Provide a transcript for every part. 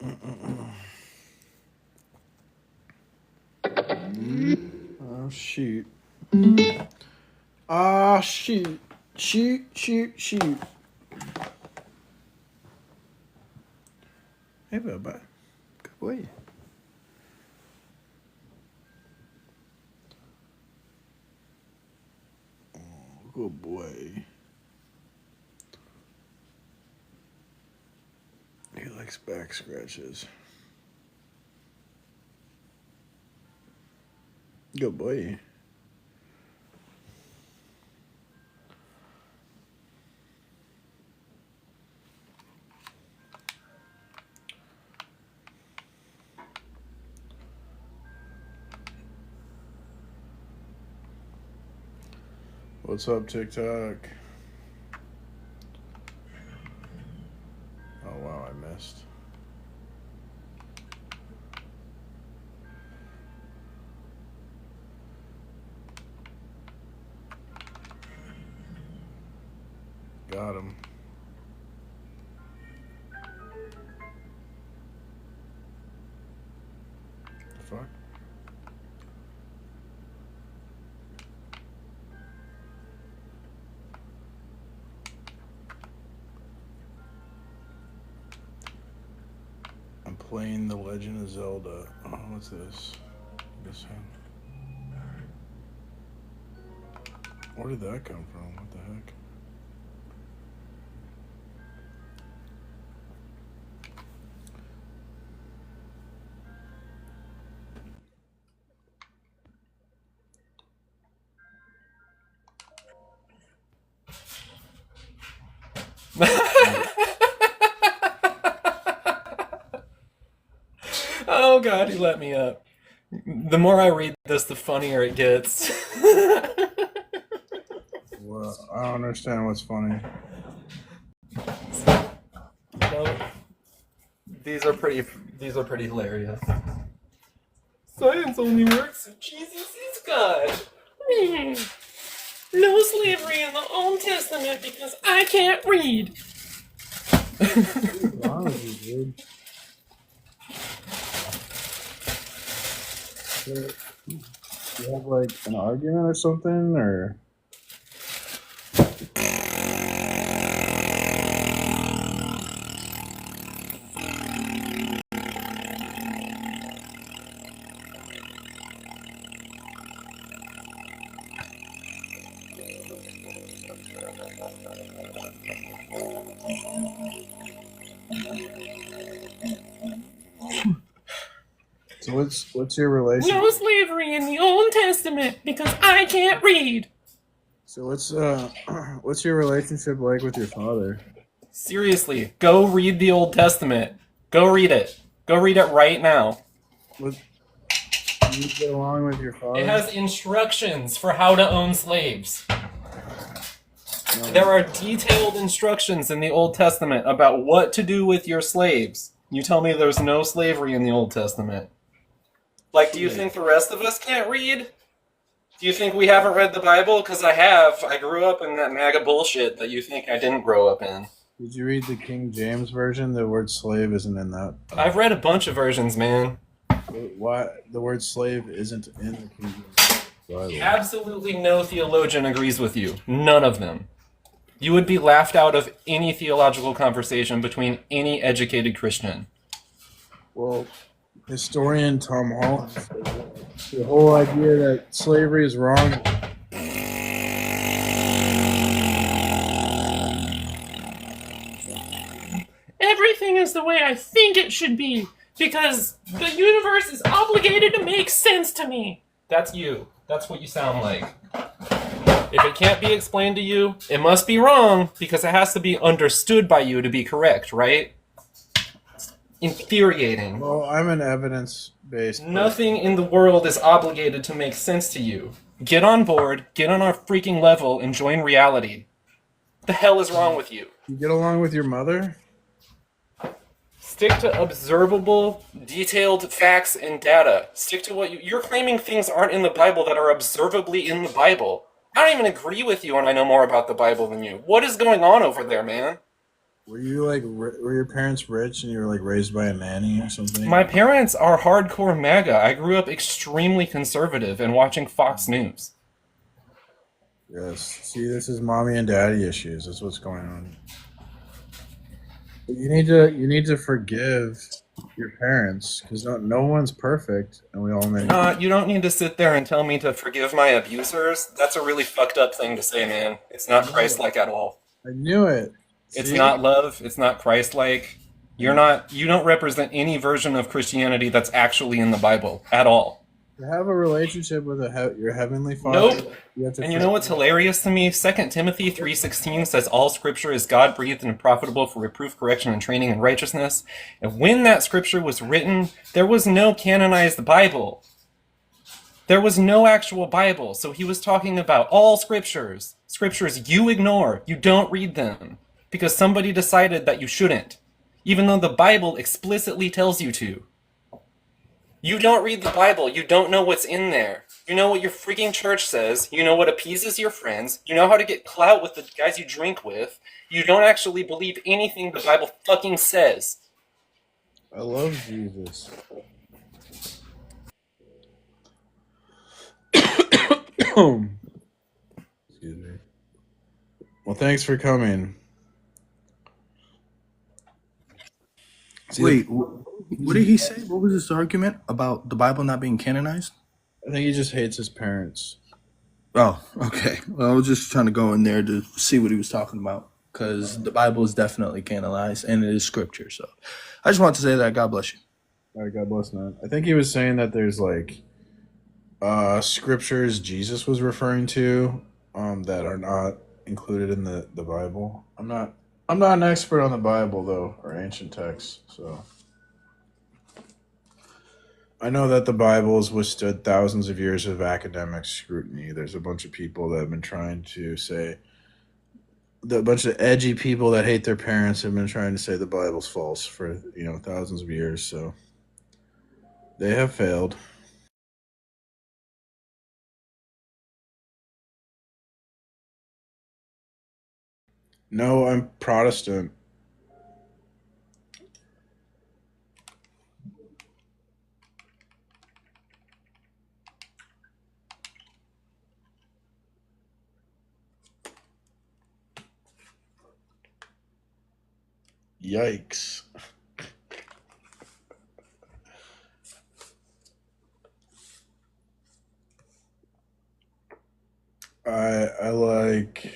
Oh, shoot. Ah, shoot. Shoot, shoot, shoot. Hey, Bubba. Good boy. Oh, good boy. He likes back scratches. Good boy. What's up, TikTok? Oh, wow, I missed. Got him. The fuck? I'm playing The Legend of Zelda. Oh, what's this? This one. Where did that come from? What the heck? Oh god, he let me up. The more I read this, the funnier it gets. Well, I don't understand what's funny. No, these are pretty hilarious. Science only works if Jesus is God. No slavery in the Old Testament because I can't read. What's wrong with you, dude? Do you have like an argument or something, or? So what's your relationship? No slavery in the Old Testament because I can't read. So what's your relationship like with your father? Seriously, go read the Old Testament. Go read it. Go read it right now. Do you get along with your father? It has instructions for how to own slaves. No. There are detailed instructions in the Old Testament about what to do with your slaves. You tell me there's no slavery in the Old Testament. Like, do you think the rest of us can't read? Do you think we haven't read the Bible? Because I have. I grew up in that MAGA bullshit that you think I didn't grow up in. Did you read the King James version? The word slave isn't in that. I've read a bunch of versions, man. Why the word slave isn't in the King James Bible? Absolutely no theologian agrees with you. None of them. You would be laughed out of any theological conversation between any educated Christian. Well, historian Tom Holland said the whole idea that slavery is wrong. Everything is the way I think it should be, because the universe is obligated to make sense to me. That's you. That's what you sound like. If it can't be explained to you, it must be wrong, because it has to be understood by you to be correct, right? It's infuriating. Well, I'm an evidence-based person. Nothing in the world is obligated to make sense to you. Get on board, get on our freaking level, and join reality. What the hell is wrong with you? You get along with your mother? Stick to observable, detailed facts and data. Stick to what you're claiming things aren't in the Bible that are observably in the Bible. I don't even agree with you, and I know more about the Bible than you. What is going on over there, man? Were you like were your parents rich and you were like raised by a nanny or something? My parents are hardcore MAGA. I grew up extremely conservative and watching Fox News. Yes. See, this is mommy and daddy issues. That's what's going on. But you need to forgive your parents because no one's perfect and we all make. You don't need to sit there and tell me to forgive my abusers. That's a really fucked up thing to say, man. It's not Christ-like at all. I knew it. It's See? not love. It's not Christ-like. You don't represent any version of Christianity that's actually in the Bible at all. To have a relationship with your heavenly Father. Nope. You have to And you know what's hilarious to me? 2 Timothy 3:16 says all scripture is God-breathed and profitable for reproof, correction, and training in righteousness. And when that scripture was written, there was no canonized Bible. There was no actual Bible. So he was talking about all scriptures. Scriptures you ignore. You don't read them. Because somebody decided that you shouldn't. Even though the Bible explicitly tells you to. You don't read the Bible. You don't know what's in there. You know what your freaking church says. You know what appeases your friends. You know how to get clout with the guys you drink with. You don't actually believe anything the Bible fucking says. I love Jesus. Excuse me. Well, thanks for coming. See, Wait, what did he say? What was his argument about the Bible not being canonized? I think he just hates his parents. Oh, okay. Well, I was just trying to go in there to see what he was talking about because the Bible is definitely canonized and it is scripture. So I just wanted to say that. God bless you. All right, God bless, man. I think he was saying that there's like scriptures Jesus was referring to that are not included in the Bible. I'm not an expert on the Bible though, or ancient texts, so I know that the Bible has withstood thousands of years of academic scrutiny. There's a bunch of people that have been trying to say, a bunch of edgy people that hate their parents have been trying to say the Bible's false for thousands of years. So they have failed. No, I'm Protestant. Yikes. I like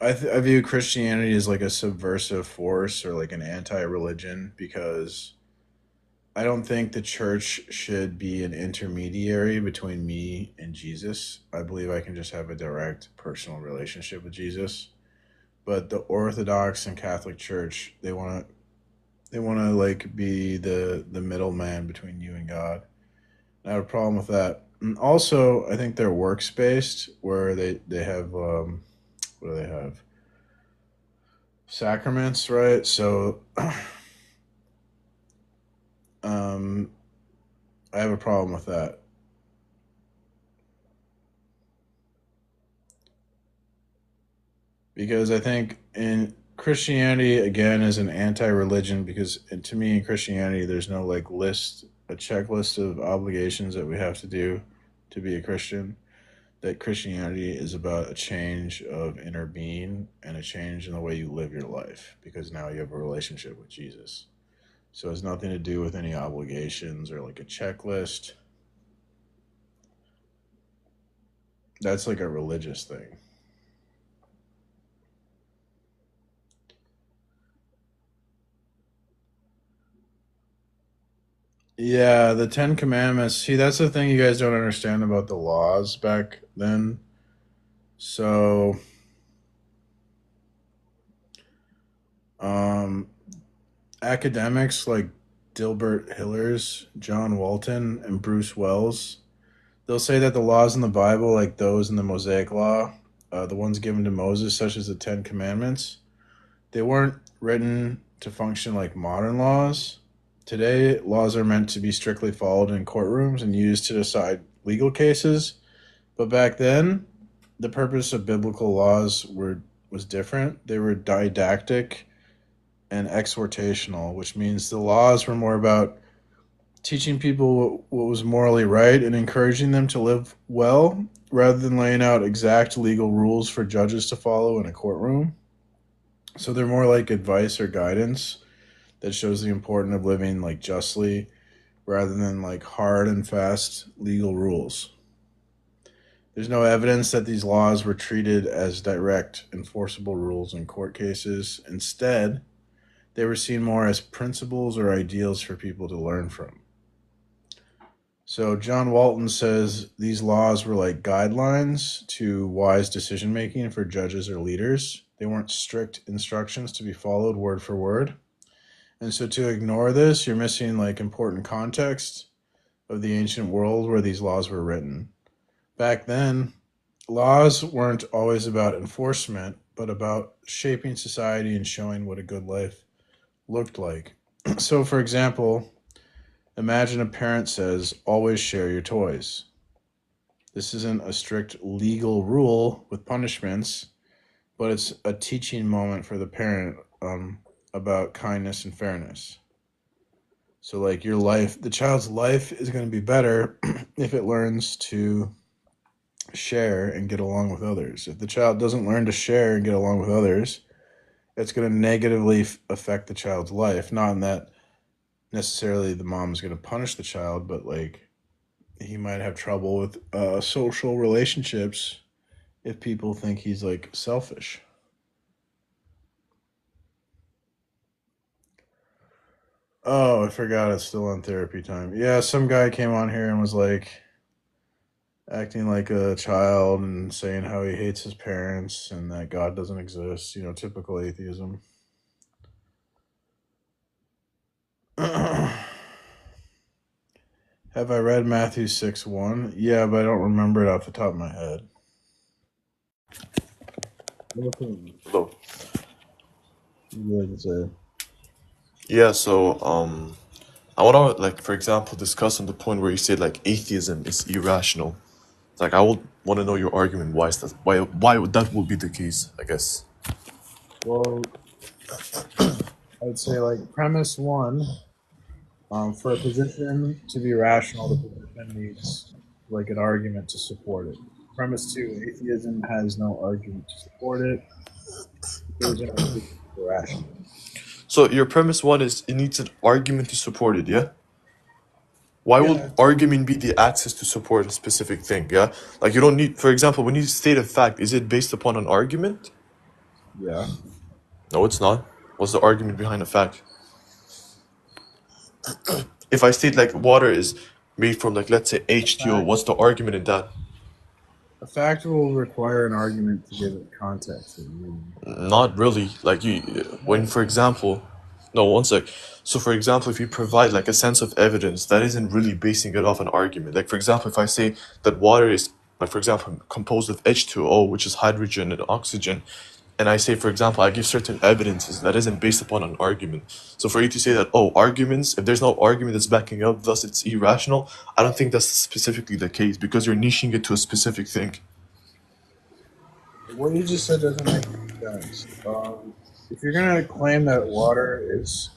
I view Christianity as like a subversive force or like an anti-religion because I don't think the church should be an intermediary between me and Jesus. I believe I can just have a direct personal relationship with Jesus. But the Orthodox and Catholic Church, they want to like be the middleman between you and God. I have a problem with that. And also, I think they're works based, where they have what do they have? Sacraments, right? So, um, I have a problem with that. Because I think in Christianity again is an anti-religion because to me in Christianity there's no like a checklist of obligations that we have to do to be a Christian. That Christianity is about a change of inner being and a change in the way you live your life because now you have a relationship with Jesus. So it has nothing to do with any obligations or like a checklist. That's like a religious thing. Yeah, the Ten Commandments. See, that's the thing you guys don't understand about the laws back then. So, um, academics like Dilbert Hillers, John Walton, and Bruce Wells, they'll say that the laws in the Bible, like those in the Mosaic Law, the ones given to Moses, such as the Ten Commandments, they weren't written to function like modern laws. Today, laws are meant to be strictly followed in courtrooms and used to decide legal cases. But back then, the purpose of biblical laws was different. They were didactic and exhortational, which means the laws were more about teaching people what was morally right and encouraging them to live well rather than laying out exact legal rules for judges to follow in a courtroom. So they're more like advice or guidance that shows the importance of living like justly rather than like hard and fast legal rules. There's no evidence that these laws were treated as direct enforceable rules in court cases. Instead, they were seen more as principles or ideals for people to learn from. So John Walton says these laws were like guidelines to wise decision making for judges or leaders. They weren't strict instructions to be followed word for word. And so to ignore this, you're missing like important context of the ancient world where these laws were written. Back then, laws weren't always about enforcement, but about shaping society and showing what a good life looked like. So, for example, imagine a parent says, always share your toys. This isn't a strict legal rule with punishments, but it's a teaching moment for the parent about kindness and fairness. So, like your life, the child's life is going to be better if it learns to share and get along with others. If the child doesn't learn to share and get along with others, it's going to negatively affect the child's life. Not in that necessarily the mom's going to punish the child, but like he might have trouble with social relationships if people think he's like selfish. Oh, I forgot it's still on therapy time. Yeah, some guy came on here and was like acting like a child and saying how he hates his parents and that God doesn't exist. You know, typical atheism. Have I read Matthew 6:1? Yeah, but I don't remember it off the top of my head. What would Hello. you like to say? Yeah, so I want to like for example discuss on the point where you said like atheism is irrational. Like I would want to know your argument why is that why would that would be the case, I guess. Well, I'd say like premise one, for a position to be rational, the position needs like an argument to support it. Premise two, atheism has no argument to support it. Conclusion, atheism is irrational. So your premise one is it needs an argument to support it, yeah? Why would Yeah, argument be the access to support a specific thing, yeah? Like you don't need, for example, when you state a fact, is it based upon an argument? yeah. No, it's not. What's the argument behind a fact? If I state like water is made from like let's say A H2O, fact, what's the argument in that? a fact will require an argument to give it context and meaning. Not really. Like you, when Yes. for example, no, one sec. So for example, if you provide like a sense of evidence, that isn't really basing it off an argument. Like for example, if I say that water is, like for example, composed of H2O, which is hydrogen and oxygen, and I say, for example, I give certain evidences that isn't based upon an argument. So for you to say that, oh, arguments, if there's no argument that's backing up, thus it's irrational, I don't think that's specifically the case because you're niching it to a specific thing. What you just said doesn't make any sense. If you're going to claim that water is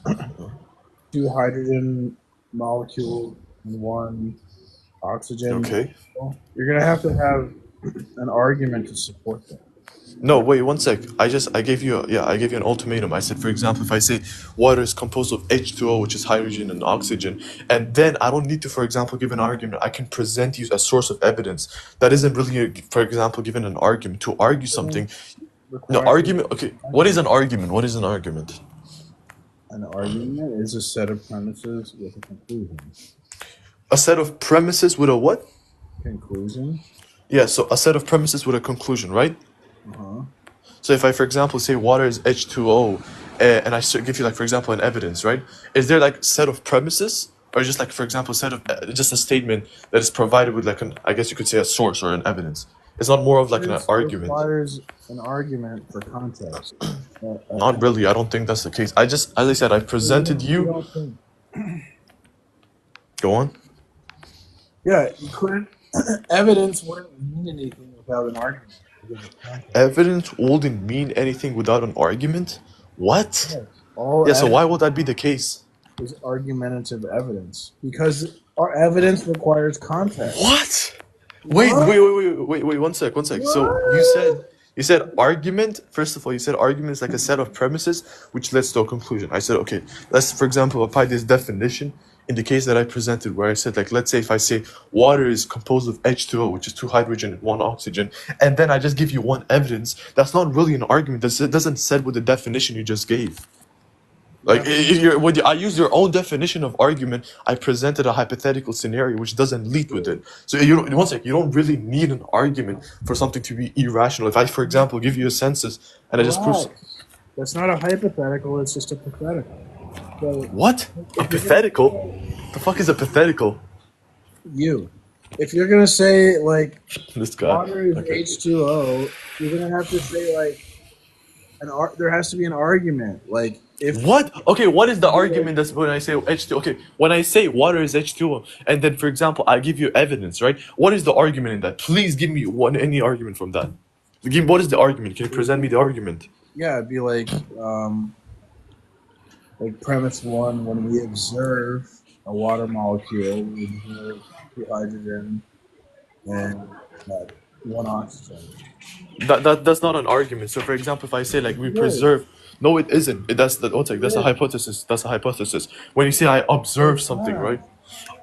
two hydrogen molecules and one oxygen Okay. molecule, you're going to have an argument to support that. No, wait, one sec. I gave you I gave you an ultimatum. I said, for example, if I say water is composed of H2O, which is hydrogen and oxygen, and then I don't need to, for example, give an argument. I can present you a source of evidence that isn't really, for example, given an argument to argue something. No Require argument. Okay, what is an argument? What is an argument? an argument is a set of premises with a conclusion. A set of premises with a what? Conclusion? Yeah, so a set of premises with a conclusion, right? Uh-huh. So if I, for example, say water is H2O, and I give you, like, for example, an evidence, right? Is there like set of premises, or just like, for example, set of just a statement that is provided with like an, I guess you could say a source or an evidence? It's not more of like an It argument. requires an argument for context. Not really. I don't think that's the case. I just, as I said, I presented You you. don't think? Go on. Yeah, you couldn't. Evidence wouldn't mean anything without an argument. Because of context. Evidence wouldn't mean anything without an argument? What? Yes. All Yeah, so why evidence would that be the case? is argumentative evidence because our evidence requires context. What? Wait, What? wait, wait, wait, wait, wait, one sec, one sec. So What? you said argument, first of all, you said argument is like a set of premises which leads to a conclusion. I said, okay, let's for example apply this definition in the case that I presented where I said like let's say if I say water is composed of H2O, which is two hydrogen and one oxygen, and then I just give you one evidence, that's not really an argument. That doesn't set with the definition you just gave. Like when I use your own definition of argument, I presented a hypothetical scenario which doesn't lead with it. So you don't, one sec, you don't really need an argument for something to be irrational. If I, for example, give you a census and I just prove Relax. That's not a hypothetical. It's just a pathetical. So what a pathetical, the fuck is a pathetical? if you're gonna say like This guy. water is Okay. H2O, you're gonna have to say like there has to be an argument. Like if What? Okay, what is the argument that's when I say H2O? Okay, when I say water is H2O, and then for example I give you evidence, right? What is the argument in that? Please give me any argument from that. What is the argument? Can you present me the argument? yeah, it'd be like premise one, when we observe a water molecule, we observe two hydrogen and one oxygen. That's not an argument. So for example, if I say like we preserve, no, it isn't. That's the what's like that's a hypothesis. That's a hypothesis. When you say I observe something, right?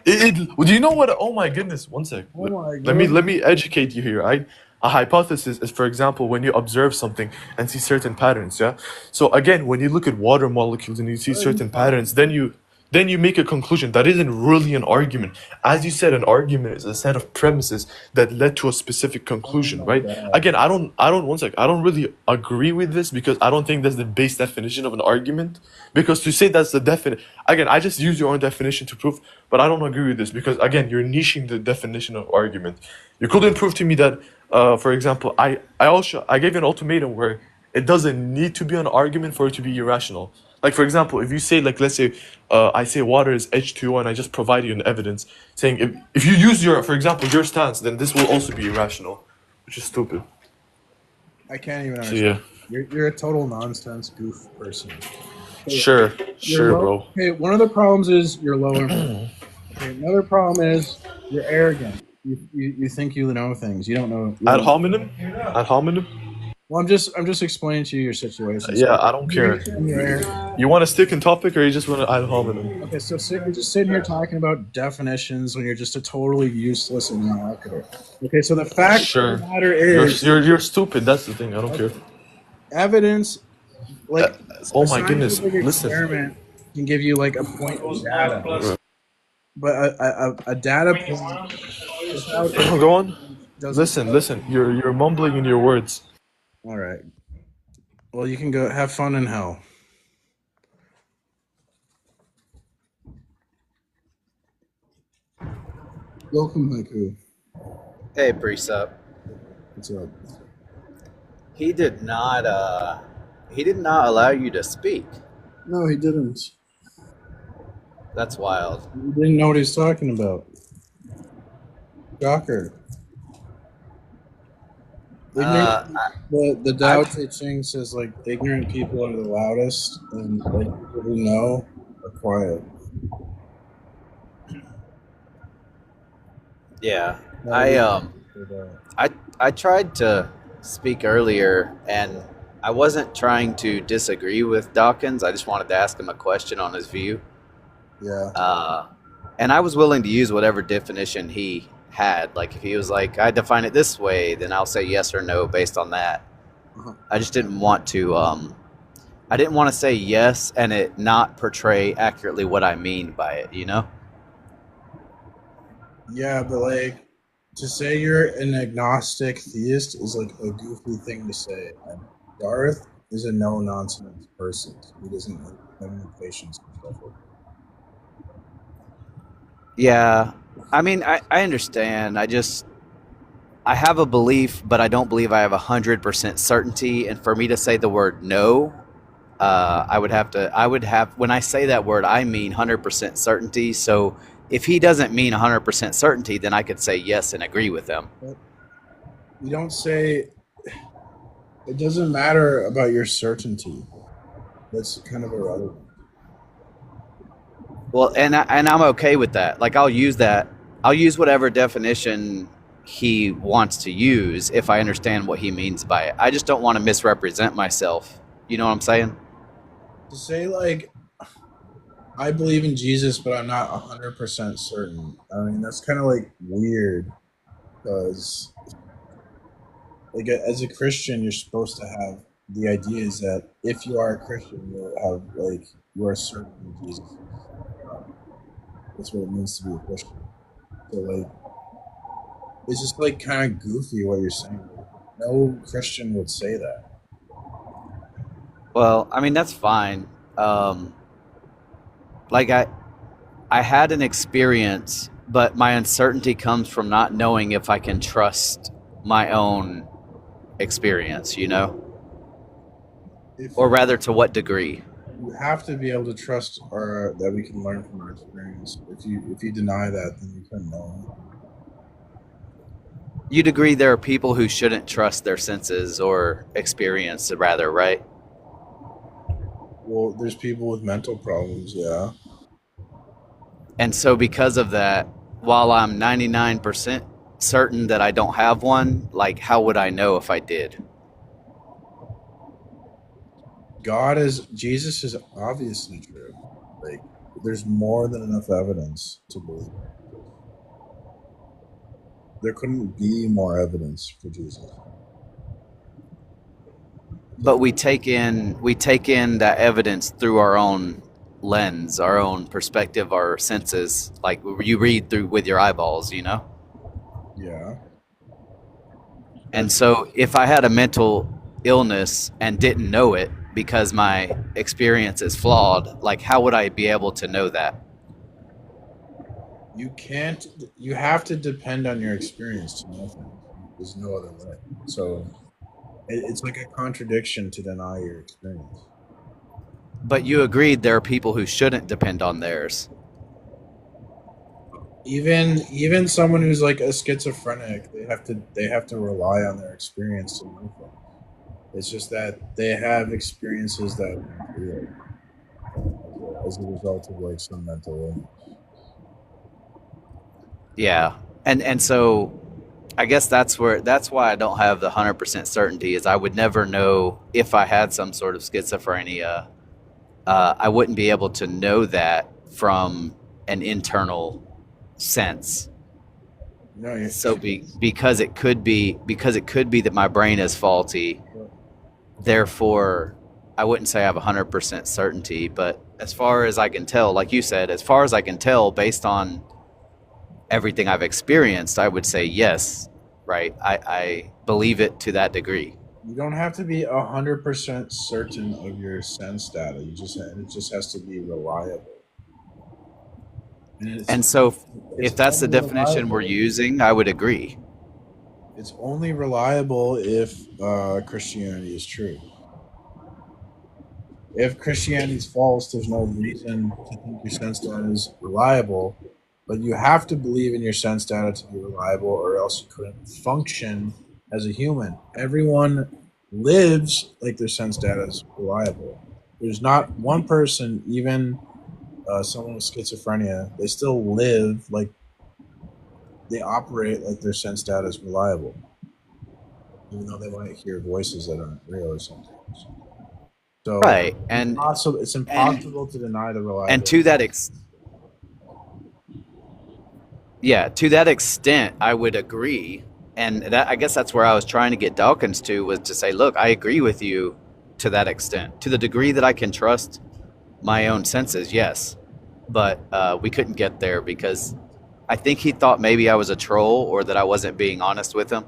Do you know what? Oh my goodness! One sec. Oh my Let me educate you here. Right? A hypothesis is, for example, when you observe something and see certain patterns. Yeah. So again, when you look at water molecules and you see certain patterns, then you make a conclusion. That isn't really an argument. As you said, an argument is a set of premises that led to a specific conclusion, right? Again, one sec, I don't really agree with this because I don't think that's the base definition of an argument. Because to say that's the definite, again, I just use your own definition to prove, but I don't agree with this because again, you're niching the definition of argument. You couldn't prove to me that, for example, I gave you an ultimatum where it doesn't need to be an argument for it to be irrational. Like for example, if you say like let's say I say water is H2O and I just provide you an evidence saying if you use your for example your stance, then this will also be irrational, which is stupid. I can't even So understand. yeah, You're a total nonsense goof person. sure, You're sure, low. bro. Okay, one of the problems is you're low information. Okay, another problem is you're arrogant. You think you know things. You don't know. Ad hominem, ad hominem. Well, I'm just explaining to you your situation. Yeah, I don't care. Yeah. You want to stick in topic or you just want to ad hominem? Okay, so you're just sitting here talking about definitions when you're just a totally useless and marketer. Okay, so the fact Sure. of the matter is You're stupid. That's the thing. I don't care. evidence, like Oh a my goodness! scientific Listen. experiment can give you like a point of data, but a data point without Go on. doesn't. Listen. You're mumbling in your words. All right. Well, you can go have fun in hell. Welcome, Haiku. Hey, Precept. What's up? He did not. He did not allow you to speak. No, he didn't. That's wild. He didn't know what he's talking about. Shocker. The Tao Te Ching says like ignorant people are the loudest, and like people who know are quiet. Yeah, I tried to speak earlier, and I wasn't trying to disagree with Dawkins. I just wanted to ask him a question on his view. Yeah. And I was willing to use whatever definition he had. Like if he was like, I define it this way, then I'll say yes or no based on that. I just didn't want to. I didn't want to say yes and it not portray accurately what I mean by it. You know? Yeah, but like to say you're an agnostic theist is like a goofy thing to say. And Garth is a no nonsense person. He doesn't have any patience and stuff like that. Yeah. I mean, I understand. I have a belief, but I don't believe I have 100% certainty. And for me to say the word no, I would have, when I say that word, I mean 100% certainty. So if he doesn't mean 100% certainty, then I could say yes and agree with him. But you don't say It doesn't matter about your certainty. That's kind of irrelevant. Well, and I'm okay with that. Like I'll use that. I'll use whatever definition he wants to use if I understand what he means by it. I just don't want to misrepresent myself. You know what I'm saying? To say like I believe in Jesus, but I'm not 100% certain. I mean, that's kind of like weird because like as a Christian, you're supposed to have the idea is that if you are a Christian, you have like you are certain that Jesus is God. That's what it means to be a Christian. So like it's just like kind of goofy what you're saying. Like, no Christian would say that. Well, I mean that's fine. Um, like I had an experience, but my uncertainty comes from not knowing if I can trust my own experience. You know, If or rather, to what degree? you have to be able to trust our that we can learn from our experience. If you deny that, then you couldn't know anything. You'd agree there are people who shouldn't trust their senses or experience, rather, right? Well, there's people with mental problems, yeah. And so, because of that, while I'm 99% certain that I don't have one, like, how would I know if I did? Jesus is obviously true. Like, there's more than enough evidence to believe Jesus. There couldn't be more evidence for Jesus. The But we take in that evidence through our own lens, our own perspective, our senses. Like you read through with your eyeballs, you know. Yeah, And that's so, if I had a mental illness and didn't know it because my experience is flawed, like how would I be able to know that? you can't. You have to depend on your experience to know things. There's no other way. So it's like a contradiction to deny your experience. But you agreed there are people who shouldn't depend on theirs. Even someone who's like a schizophrenic, they have to rely on their experience to know things. It's just that they have experiences that aren't real as a result of like some mental illness. Yeah. And so I guess that's why I don't have the 100% certainty is I would never know if I had some sort of schizophrenia. I wouldn't be able to know that from an internal sense. No, So because it could be that my brain is faulty, therefore I wouldn't say I have 100% certainty, but as far as I can tell, like you said, as far as I can tell based on everything I've experienced, I would say yes, right? I believe it to that degree. you don't have to be 100% certain of your sense data. It just has to be reliable, and And so it's if that's the only definition we're reliable. using, I would agree. It's only reliable if Christianity is true. If Christianity is false, there's no reason to think your sense data is reliable. But you have to believe in your sense data to be reliable, or else you couldn't function as a human. Everyone lives like their sense data is reliable. There's not one person, even someone with schizophrenia, they still live like they operate like their sense data is reliable, even though they might hear voices that aren't real or something. So Right. it's And impossible to deny the and reliability. to that yeah, to that extent I would agree. And that I guess that's where I was trying to get Dawkins to was to say, look, I agree with you to that extent. To the degree that I can trust my own senses, yes. But we couldn't get there because I think he thought maybe I was a troll or that I wasn't being honest with him.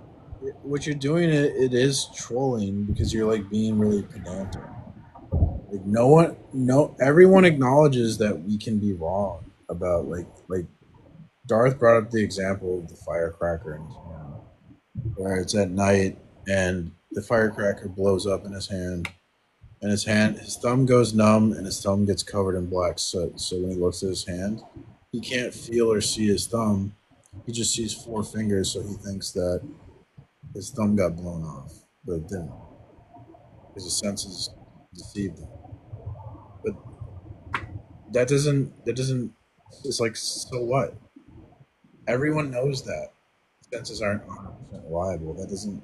What you're doing, it is trolling because you're like being really pedantic. Like no one, no, everyone acknowledges that we can be wrong about like Darth brought up the example of the firecracker in his hand, where it's at night and the firecracker blows up in his hand, and his thumb goes numb, and his thumb gets covered in black soot. So when he looks at his hand, he can't feel or see his thumb. He just sees four fingers, so he thinks that his thumb got blown off, but it didn't. because the senses deceive them. But that doesn't. It's like, so what? Everyone knows that senses aren't 100% reliable. That doesn't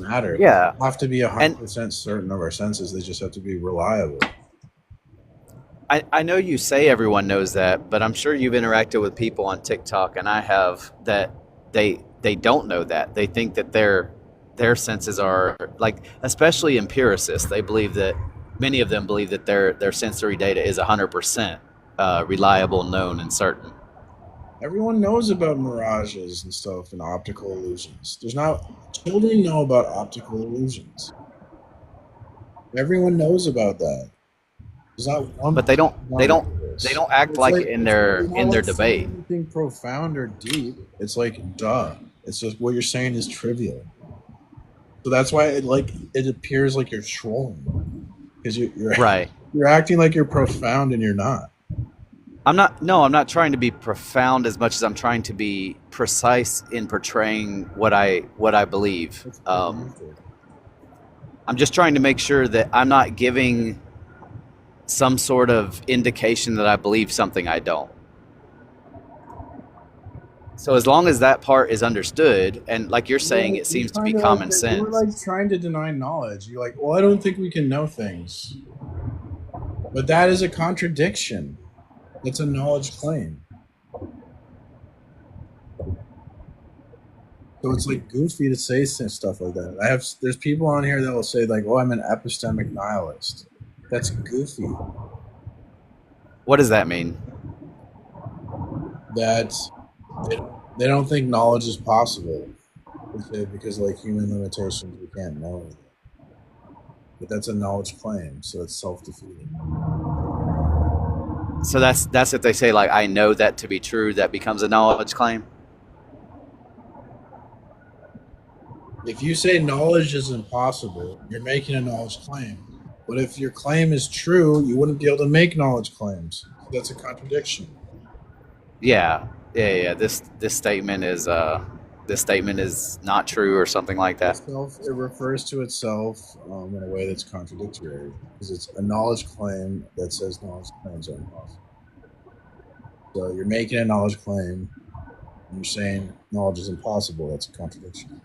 matter. We Yeah, don't have to be and 100% certain of our senses. They just have to be reliable. I know you say everyone knows that, but I'm sure you've interacted with people on TikTok, and I have, that they don't know that. They think that their senses are like, especially empiricists. They believe that many of them believe that their sensory data is 100% reliable, known, and certain. Everyone knows about mirages and stuff and optical illusions. There's not Children know about optical illusions. Everyone knows about that. There's not one But person who they don't don't know they this. don't act It's like like it it's not in their like debate. saying anything profound or deep. It's like, duh. It's just what you're saying is trivial. So that's why it appears like you're trolling, because Right. you're acting like you're profound and you're not. I'm not. No, I'm not trying to be profound as much as I'm trying to be precise in portraying what I believe. That's pedantic. I'm just trying to make sure that I'm not giving some sort of indication that I believe something I don't. So as long as that part is understood, and like you're saying, it You're seems to trying be to common you were sense. like trying to deny knowledge. You're like, well, I don't think we can know things, but that is a contradiction. It's a knowledge claim. So it's like goofy to say stuff like that. There's people on here that will say like, "Oh, I'm an epistemic nihilist." That's goofy. What does that mean? That they don't think knowledge is possible. They say because like human limitations, we can't know anything. But that's a knowledge claim, so it's self-defeating. So that's if they say like I know that to be true, that becomes a knowledge claim. If you say knowledge is impossible, you're making a knowledge claim. But if your claim is true, you wouldn't be able to make knowledge claims. So that's a contradiction. Yeah, yeah. This statement is not true or something like that. It refers to itself in a way that's contradictory because it's a knowledge claim that says knowledge claims are impossible. So you're making a knowledge claim and you're saying knowledge is impossible. That's a contradiction.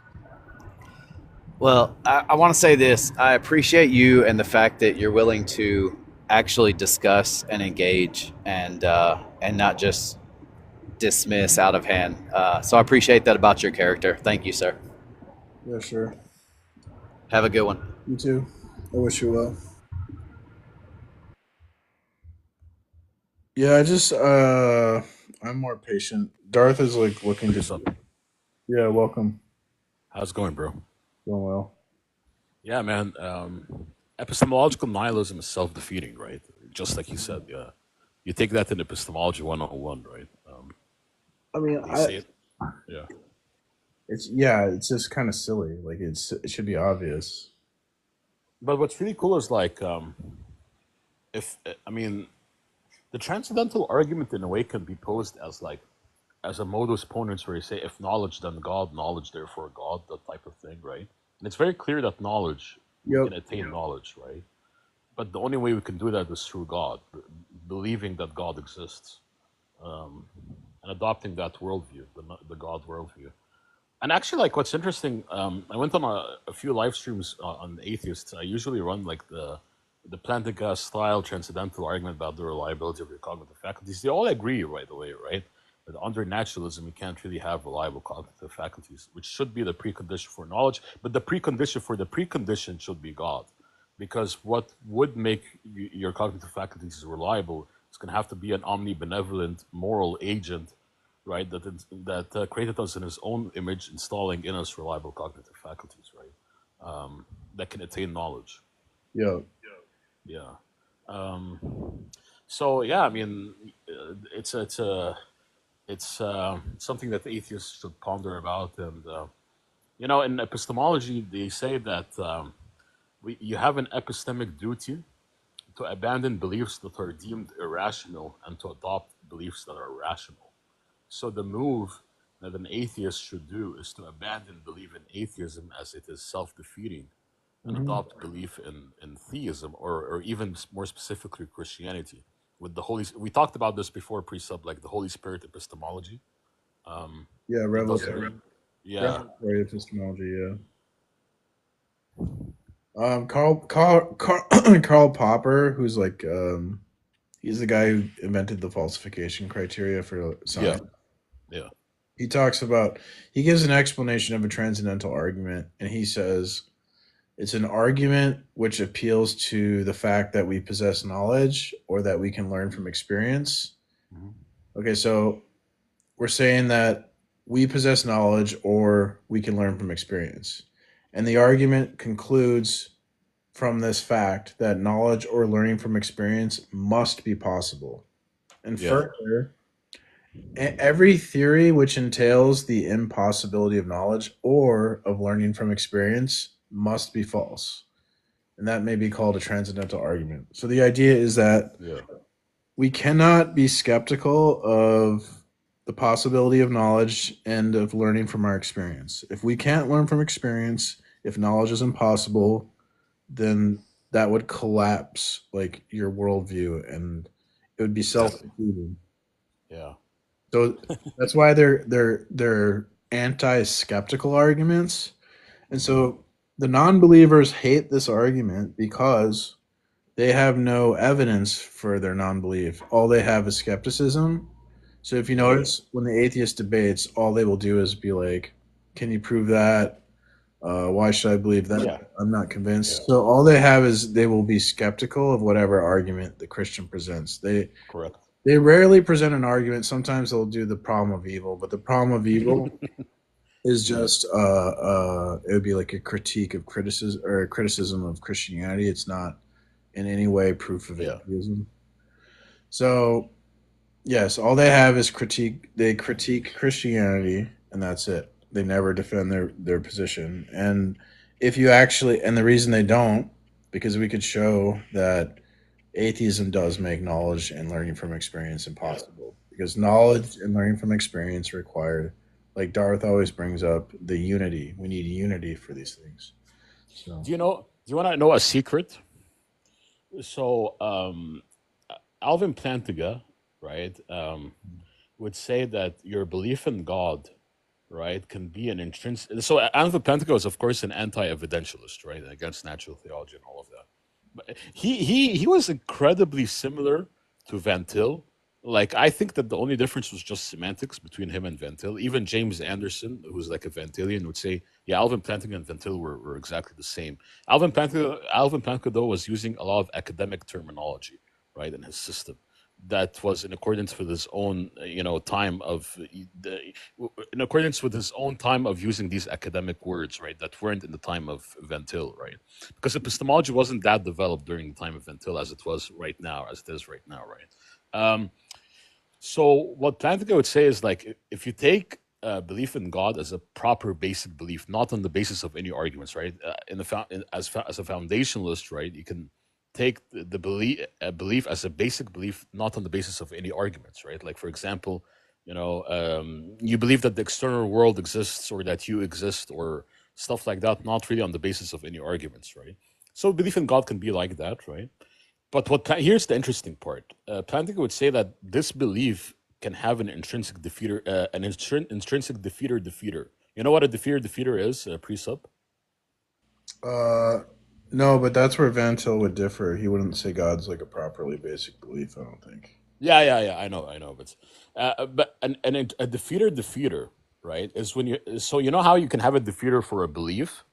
Well, I want to say this. I appreciate you and the fact that you're willing to actually discuss and engage and not just dismiss out of hand. So I appreciate that about your character. Thank you, sir. Yeah, sure. Have a good one. You too. I wish you well. Yeah, I'm more patient. Darth is like looking What's up? to. Yeah, welcome. How's it going, bro? Doing well. Yeah, man. Epistemological nihilism is self-defeating, right? Just like you said. Yeah, you take that in epistemology 101, right? I mean, They say it. Yeah. it's just kind of silly. Like it should be obvious. But what's really cool is like, if I mean, the transcendental argument in a way can be posed as like, as a modus ponens, where you say, if knowledge, then God, knowledge, therefore God, that type of thing, right? And it's very clear that knowledge, we Yep. can attain knowledge, right? But the only way we can do that is through God, believing that God exists, um, and adopting that worldview, the God worldview. And actually, like, what's interesting, I went on a few live streams on atheists. I usually run like the Plantinga style transcendental argument about the reliability of your cognitive faculties. They all agree right away, right? That under naturalism, you can't really have reliable cognitive faculties, which should be the precondition for knowledge. But the precondition for the precondition should be God, because what would make your cognitive faculties reliable is going to have to be an omnibenevolent moral agent, right? That created us in His own image, installing in us reliable cognitive faculties, right? That can attain knowledge. Yep. Yeah. Um, so yeah, I mean, it's something that atheists should ponder about, and in epistemology, they say that you have an epistemic duty to abandon beliefs that are deemed irrational and to adopt beliefs that are rational. So the move that an atheist should do is to abandon belief in atheism as it is self-defeating and Hmm. adopt belief in theism, or even more specifically Christianity. With the Holy, we talked about this before, precept, like the Holy Spirit epistemology. Um, Yeah, it doesn't, yeah, revelatory epistemology. Yeah. Karl Popper, who's like he's the guy who invented the falsification criteria for yeah, science. yeah, He talks about he gives an explanation of a transcendental argument, and he says it's an argument which appeals to the fact that we possess knowledge or that we can learn from experience. mhm, Okay, so we're saying that we possess knowledge or we can learn from experience. And the argument concludes from this fact that knowledge or learning from experience must be possible. And yeah, further, every theory which entails the impossibility of knowledge or of learning from experience must be false. And that may be called a transcendental argument. So the idea is that yeah, we cannot be skeptical of the possibility of knowledge and of learning from our experience. If we can't learn from experience, if knowledge is impossible, then that would collapse like your worldview and it would be exactly, self-defeating. yeah, So that's why they're anti-skeptical arguments. And mhm, so the non-believers hate this argument because they have no evidence for their non-belief. All they have is skepticism. So if you yeah, notice, when the atheist debates, all they will do is be like, "Can you prove that? Why should I believe yeah, that? I'm not yeah, convinced." So all they have is they will be skeptical of whatever argument the Christian presents. correct, They rarely present an argument. Sometimes they'll do the problem of evil, but the problem of evil is yeah, just it would be like a critique of criticism or a criticism of Christianity. It's not in any way proof of yeah, atheism. So yes, all they have is critique. They critique Christianity, and that's it. They never defend their position. And if you actually, and the reason they don't, because we could show that atheism does make knowledge and learning from experience yeah. impossible. Because knowledge and learning from experience require, like Darth always brings up, the unity. We need unity for these things. So Do you know? Do you want to know a secret? So, Alvin Plantinga, right, would say that your belief in God, right, can be an intrinsic. So, Alvin Plantinga is, of course, an anti-evidentialist, right, against natural theology and all of that. But he was incredibly similar to Van Til. Like, I think that the only difference was just semantics between him and Van Til. Even James Anderson, who's like a Van Tilian, would say, yeah, Alvin Plantinga and Van Til were exactly the same. Alvin Plantinga, though, was using a lot of academic terminology, right, in his system that was in accordance with his own, time of in accordance with his own time of using these academic words, right, that weren't in the time of Van Til, right? Because epistemology wasn't that developed during the time of Van Til as it was right now, as it is right now, right? Um, so what Plantinga would say is like if you take belief in God as a proper basic belief, not on the basis of any arguments, right? As a foundationalist, right, you can take the belief as a basic belief, not on the basis of any arguments, right? Like for example, you believe that the external world exists or that you exist or stuff like that, not really on the basis of any arguments, right? So belief in God can be like that, right? But here's the interesting part. Plantinga would say that this belief can have an intrinsic defeater, intrinsic defeater. You know what a defeater is, Presup? uh no, but that's where Van Til would differ. He wouldn't say God's like a properly basic belief, I don't think. Yeah, yeah, yeah. I know, but a defeater, right? Is when you so you know how you can have a defeater for a belief.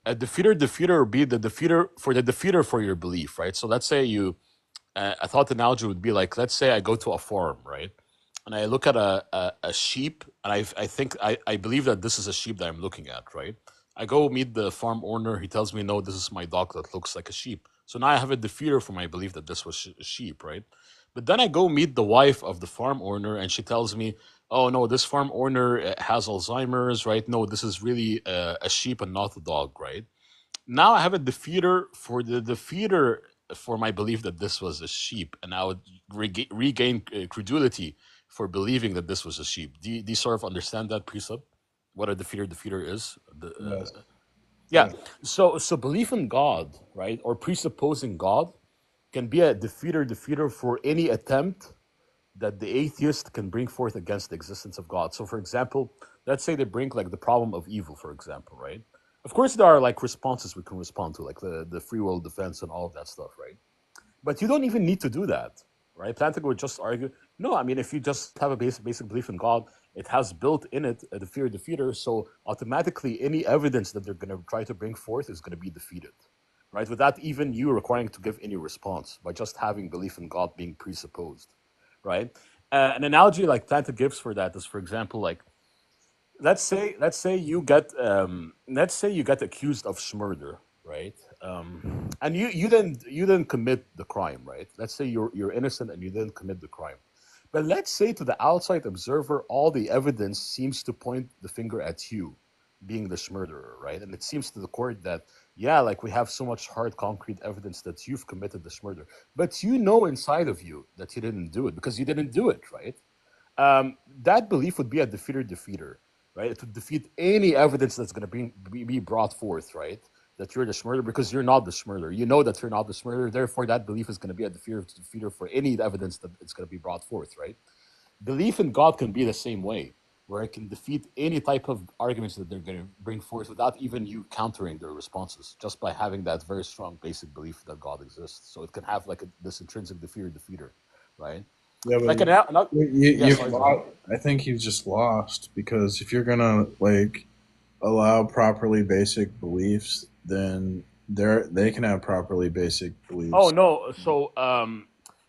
A defeater would be the defeater for your belief, right? So let's say you I thought the analogy would be like, let's say I go to a farm, right? And I look at a sheep, and I believe that this is a sheep that I'm looking at, right? I go meet the farm owner. He tells me, no, this is my dog that looks like a sheep. So now I have a defeater for my belief that this was a sheep, right? But then I go meet the wife of the farm owner, and she tells me, oh, no, this farm owner has Alzheimer's, right? No, this is really a sheep and not a dog, right? Now I have a defeater for the defeater for my belief that this was a sheep, and I would regain credulity for believing that this was a sheep. Do you sort of understand that precept? What a defeater is? Yes. Yeah. Yes. So belief in God, right, or presupposing God, can be a defeater for any attempt that the atheist can bring forth against the existence of God. So, for example, let's say they bring like the problem of evil, for example, right? Of course, there are like responses we can respond to, like the free will defense and all of that stuff, right? But you don't even need to do that, right? Plantinga would just argue, no, I mean, if you just have a basic belief in God, it has built in it a defeater, so automatically any evidence that they're going to try to bring forth is going to be defeated, right? Without even you requiring to give any response, by just having belief in God being presupposed, right? An analogy like Plantinga gives for that is, for example, like let's say you get accused of murder, right? And you didn't commit the crime, right? Let's say you're innocent and you didn't commit the crime. But let's say to the outside observer, all the evidence seems to point the finger at you being the murderer, right? And it seems to the court that, yeah, like we have so much hard concrete evidence that you've committed this murder. But you know inside of you that you didn't do it because you didn't do it, right? That belief would be a defeater, right? It would defeat any evidence that's going to be brought forth, right? That you're the murderer because you're not the murderer. You know that you're not the murderer. Therefore, that belief is going to be a defeater for any evidence that it's going to be brought forth, right? Belief in God can be the same way, where it can defeat any type of arguments that they're going to bring forth without even you countering their responses, just by having that very strong basic belief that God exists. So it can have like this intrinsic defeater, right? Yeah, but Like yeah, you've sorry, go ahead. lost. I think you've just lost because if you're gonna like allow properly basic beliefs, then they can have properly basic Oh beliefs. no, so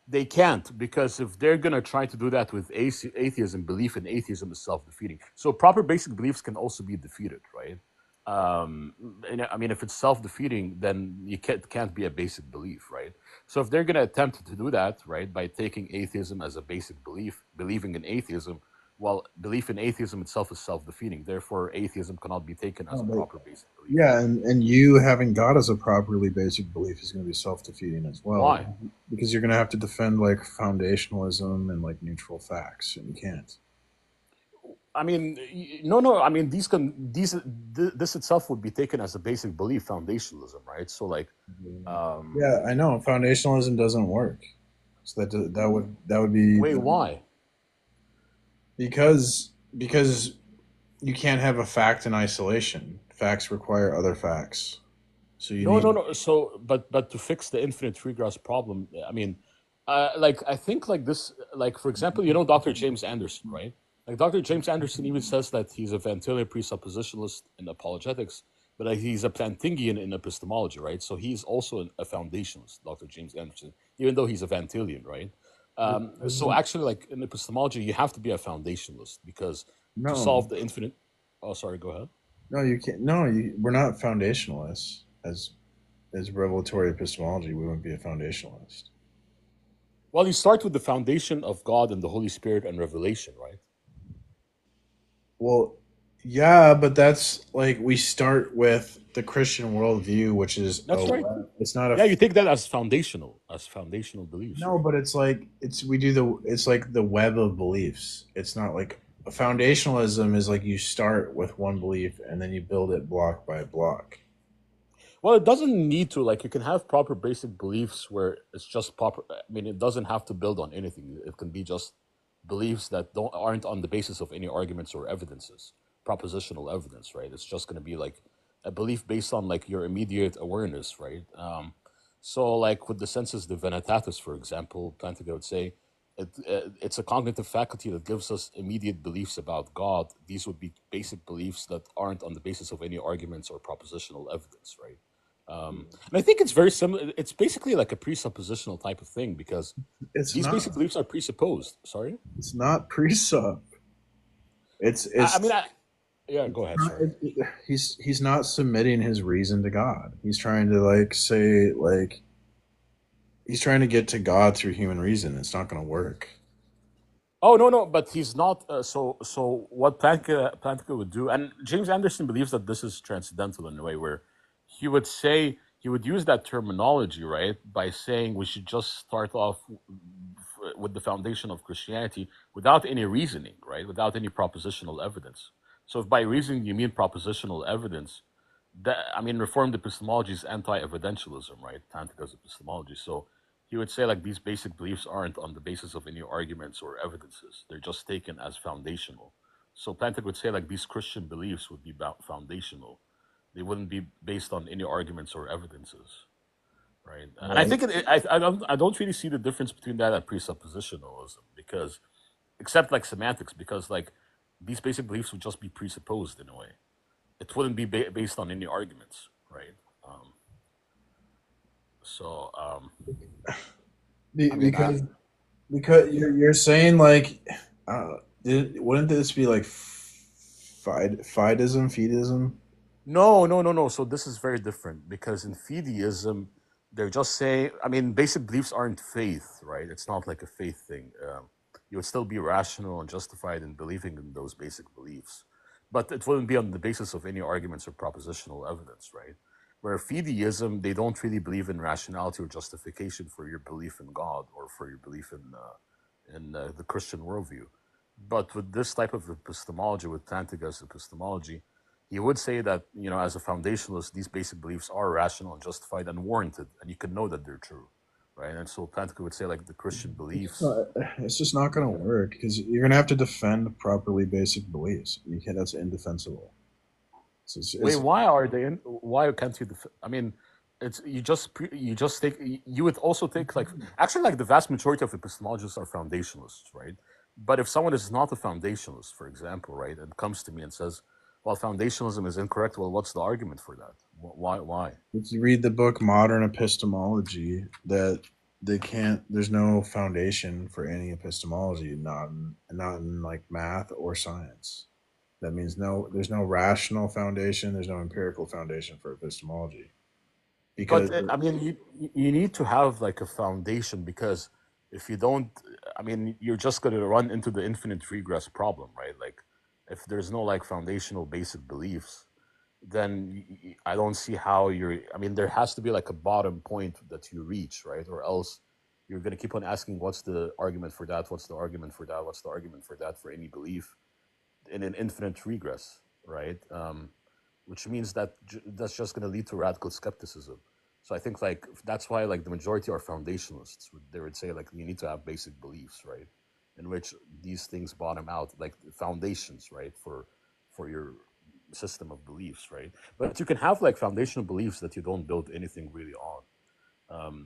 they can't, because if they're gonna try to do that with atheism, belief in atheism is self-defeating. So proper basic beliefs can also be defeated, right? And I mean, if it's self-defeating, then you can't be a basic belief, right? So if they're gonna attempt to do that, right, by taking atheism as a basic belief, believing in atheism, well, belief in atheism itself is self-defeating. Therefore, atheism cannot be taken as No, a but proper basic belief. yeah, and you having God as a properly basic belief is going to be self defeating as well Why? because you're going to have to defend like foundationalism and like neutral facts, and you can't. I mean, no. I mean, this itself would be taken as a basic belief, foundationalism, right? So, like, um, Yeah, I know foundationalism doesn't work. So that would be wait, why? because you can't have a fact in isolation. Facts require other facts. So you No, need no, no. So, but to fix the infinite tree grass problem, I mean, like I think like this, like for example, Dr. James Anderson, right? Like Dr. James Anderson even says that he's a Van Til presuppositionalist in apologetics, but like, he's a Plantingian in epistemology, right? So he's also a foundationalist, Dr. James Anderson, even though he's a Van Tilian, right? So actually, like in epistemology, you have to be a foundationalist because to no, solve the infinite. Oh, sorry. Go ahead. no, you can't. No, we're not foundationalists as revelatory epistemology. We wouldn't be a foundationalist. Well, you start with the foundation of God and the Holy Spirit and revelation, right? Well, yeah, but that's like we start with the Christian worldview, which is That's right. it's not a Yeah, you take that as foundational beliefs, no, right? but it's like it's like the web of beliefs. It's not like a foundationalism is like you start with one belief and then you build it block by block. Well, it doesn't need to. Like, you can have proper basic beliefs where it's just proper. I mean, it doesn't have to build on anything. It can be just beliefs that aren't on the basis of any arguments or evidences, propositional evidence, right? It's just going to be like a belief based on like your immediate awareness, right? So, like with the sensus divinitatis, for example, Plantinga would say it's a cognitive faculty that gives us immediate beliefs about God. These would be basic beliefs that aren't on the basis of any arguments or propositional evidence, right? And I think it's very similar. It's basically like a presuppositional type of thing because It's these not basic beliefs are presupposed. Sorry, it's not presup. It's I mean, it's yeah. Go ahead. not, Sorry. he's not submitting his reason to God. He's trying to like say like he's trying to get to God through human reason. It's not going to work. Oh no, no, but he's not. So what Plantinga would do, and James Anderson believes that this is transcendental in a way where he would use that terminology, right, by saying we should just start off with the foundation of Christianity without any reasoning, right? Without any propositional evidence. So if by reasoning you mean propositional evidence, that I mean Reformed epistemology is anti-evidentialism, right? Tantica's epistemology. So he would say like these basic beliefs aren't on the basis of any arguments or evidences; they're just taken as foundational. So Plantek would say like these Christian beliefs would be foundational; they wouldn't be based on any arguments or evidences, right? And I Well, think I don't really see the difference between that and presuppositionalism because, except like semantics, because like these basic beliefs would just be presupposed in a way. It wouldn't be based on any arguments, right? Um, so I mean, because you're saying like, wouldn't this be like fideism? no. So this is very different because in fideism, they're just saying. I mean, basic beliefs aren't faith, right? It's not like a faith thing. You would still be rational and justified in believing in those basic beliefs, but it wouldn't be on the basis of any arguments or propositional evidence, right? Where fideism, they don't really believe in rationality or justification for your belief in God or for your belief in the Christian worldview. But with this type of epistemology, with Plantinga's epistemology, he would say that, as a foundationalist, these basic beliefs are rational and justified and warranted, and you can know that they're true, right? And so Plantinga would say, like, the Christian beliefs. It's just not going to work because you're going to have to defend properly basic beliefs. You can't. That's indefensible. Wait, It's why are they in? Why can't you? I mean, it's you just take you would also take like actually like the vast majority of epistemologists are foundationalists, right? But if someone is not a foundationalist, for example, right, and comes to me and says, "Well, foundationalism is incorrect," well, what's the argument for that? Why? Why? if you read the book Modern Epistemology, that they can't. There's no foundation for any epistemology, not in like math or science. That means there's no rational foundation. There's no empirical foundation for epistemology because But I mean, you need to have like a foundation because if you don't, I mean, you're just going to run into the infinite regress problem, right? Like, if there's no like foundational basic beliefs, then I don't see how you're. I mean, there has to be like a bottom point that you reach, right? Or else you're going to keep on asking, what's the argument for that? What's the argument for that? What's the argument for that for any belief in an infinite regress, right? Which means that that's just going to lead to radical skepticism. So I think like that's why like the majority are foundationalists. They would say like you need to have basic beliefs, right, in which these things bottom out, like the foundations, right, for your system of beliefs, right. But you can have like foundational beliefs that you don't build anything really on.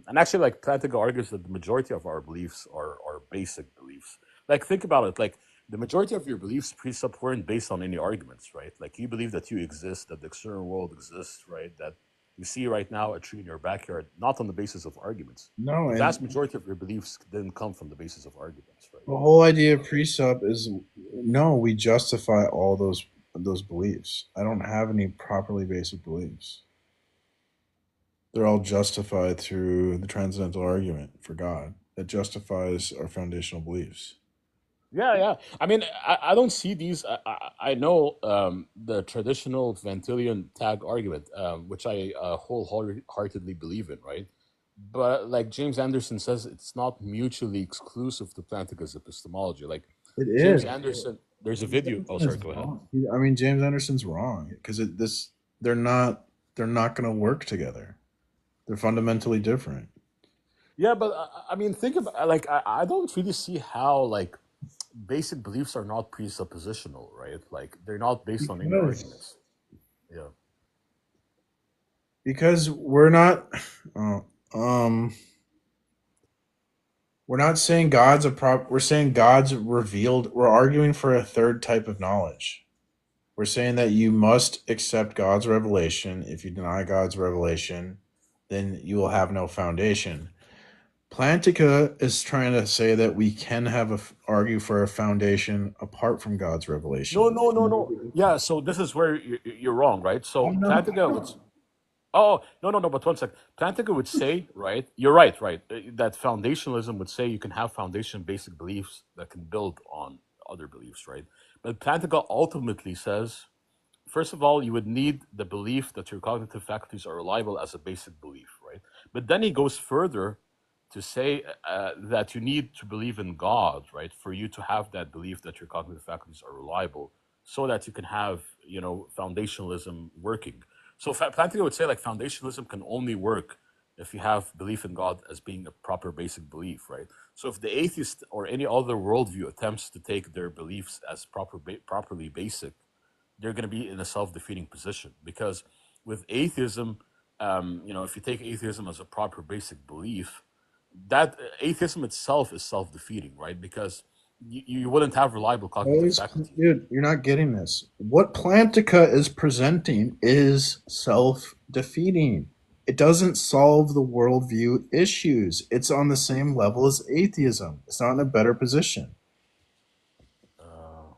And actually, like Plantinga argues that the majority of our beliefs are basic beliefs. Like, think about it. Like, the majority of your beliefs weren't based on any arguments, right? Like, you believe that you exist, that the external world exists, right? That you see right now a tree in your backyard, not on the basis of arguments. no, The and vast majority of your beliefs didn't come from the basis of arguments, right? the whole idea of presup is no. We justify all those beliefs. I don't have any properly basic beliefs. They're all justified through the transcendental argument for God that justifies our foundational beliefs. Yeah. I mean, I don't see these. I know the traditional Van Tillian tag argument, which I wholeheartedly believe in, right? But like James Anderson says, it's not mutually exclusive to Plantinga's epistemology. Like It James is. Anderson, there's a James video. Oh, sorry, Anderson's go ahead. wrong. I mean, James Anderson's wrong because they're not going to work together. They're fundamentally different. Yeah, but I mean, think about like I don't really see how like basic beliefs are not presuppositional, right? Like they're not based on any Because arguments. Yeah. because we're not uh, um we're not saying God's a prop. We're saying God's revealed. We're arguing for a third type of knowledge. We're saying that you must accept God's revelation. If you deny God's revelation, then you will have no foundation. Plantica is trying to say that we can argue for a foundation apart from God's No, revelation. no, no, no. Yeah, so this is where you're wrong, right? So I'm not. Plantinga would. Oh, no. But one sec. Plantinga would say, right? You're right, right. That foundationalism would say you can have foundation basic beliefs that can build on other beliefs, right? But Plantinga ultimately says, first of all, you would need the belief that your cognitive faculties are reliable as a basic belief, right? But then he goes further to say that you need to believe in God, right, for you to have that belief that your cognitive faculties are reliable, so that you can have, foundationalism working. So Plantinga would say like foundationalism can only work if you have belief in God as being a proper basic belief, right? So if the atheist or any other worldview attempts to take their beliefs as properly basic, they're going to be in a self-defeating position, because with atheism, if you take atheism as a proper basic belief, that atheism itself is self-defeating, right? Because you wouldn't have reliable cognitive Always, faculties. dude, you're not getting this. What Plantica is presenting is self-defeating. It doesn't solve the worldview issues. It's on the same level as atheism. It's not in a better position. Uh,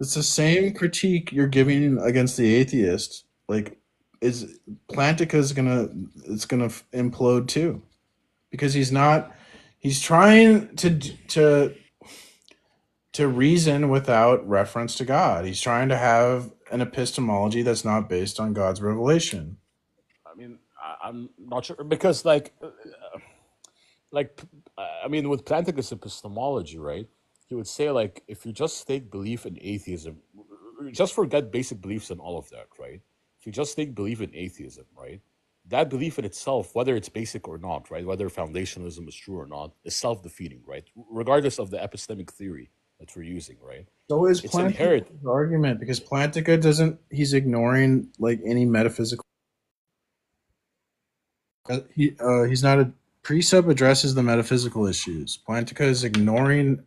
It's the same critique you're giving against the atheist. Like, is Plantica's gonna it's gonna implode too, because he's not. He's trying to reason without reference to God. He's trying to have an epistemology that's not based on God's revelation. I mean, I'm not sure, because like I mean, with Plantinga's epistemology, right? He would say like, if you just take belief in atheism, just forget basic beliefs and all of that, right? If you just take belief in atheism, right? That belief in itself, whether it's basic or not, right? Whether foundationalism is true or not, is self-defeating, right? Regardless of the epistemic theory that we're using, right? So is It's inherent. Plantica's argument, because Plantica doesn't. He's ignoring like any metaphysical. He's not a precept addresses the metaphysical issues. Plantica is ignoring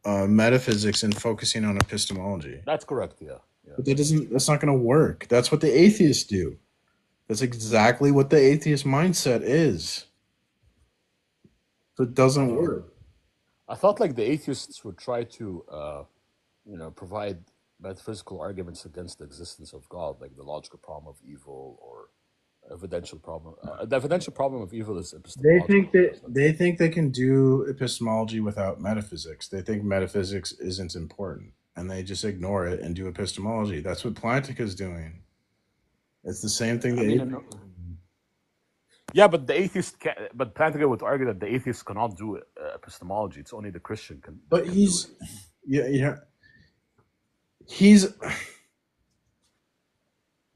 metaphysics and focusing on epistemology. That's correct. Yeah. Yeah. But that doesn't. That's not going to work. That's what the atheists do. That's exactly what the atheist mindset is. So it doesn't work. I thought like the atheists would try to, provide metaphysical arguments against the existence of God, like the logical problem of evil or evidential problem. The evidential problem of evil is They think epistemological. that they think they can do epistemology without metaphysics. They think metaphysics isn't important, and they just ignore it and do epistemology. That's what Plantica is doing. It's the same thing. I mean, yeah, but the atheist, but Plantinga would argue that the atheist cannot do epistemology. It's only the Christian can. But can do he's it. yeah he's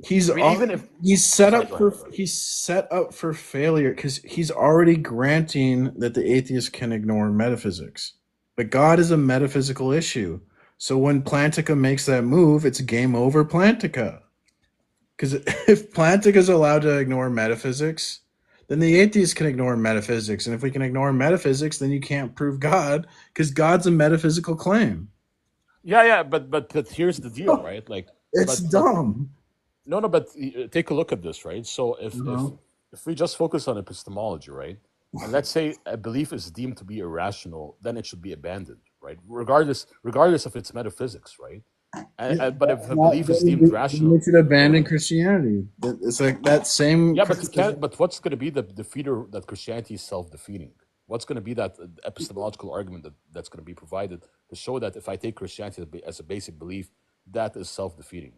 he's I mean, even if he's set sorry, up go for ahead. he's set up for failure because he's already granting that the atheist can ignore metaphysics. But God is a metaphysical issue. So when Plantica makes that move, it's game over Plantica. Because if Plantica is allowed to ignore metaphysics, then the atheist can ignore metaphysics. And if we can ignore metaphysics, then you can't prove God, because God's a metaphysical claim. Yeah, but here's the deal, right? Like, It's but dumb. no, but take a look at this, right? So Uh-huh. if we just focus on epistemology, right, and let's say a belief is deemed to be irrational, then it should be abandoned, right? Regardless of its metaphysics, right? But if a belief is deemed Then we rational, should go abandon ahead. Christianity. It's like that same Yeah, but you criticism. can't. But what's going to be the defeater that Christianity is self-defeating? What's going to be that epistemological argument that's going to be provided to show that if I take Christianity as a basic belief, that is self-defeating?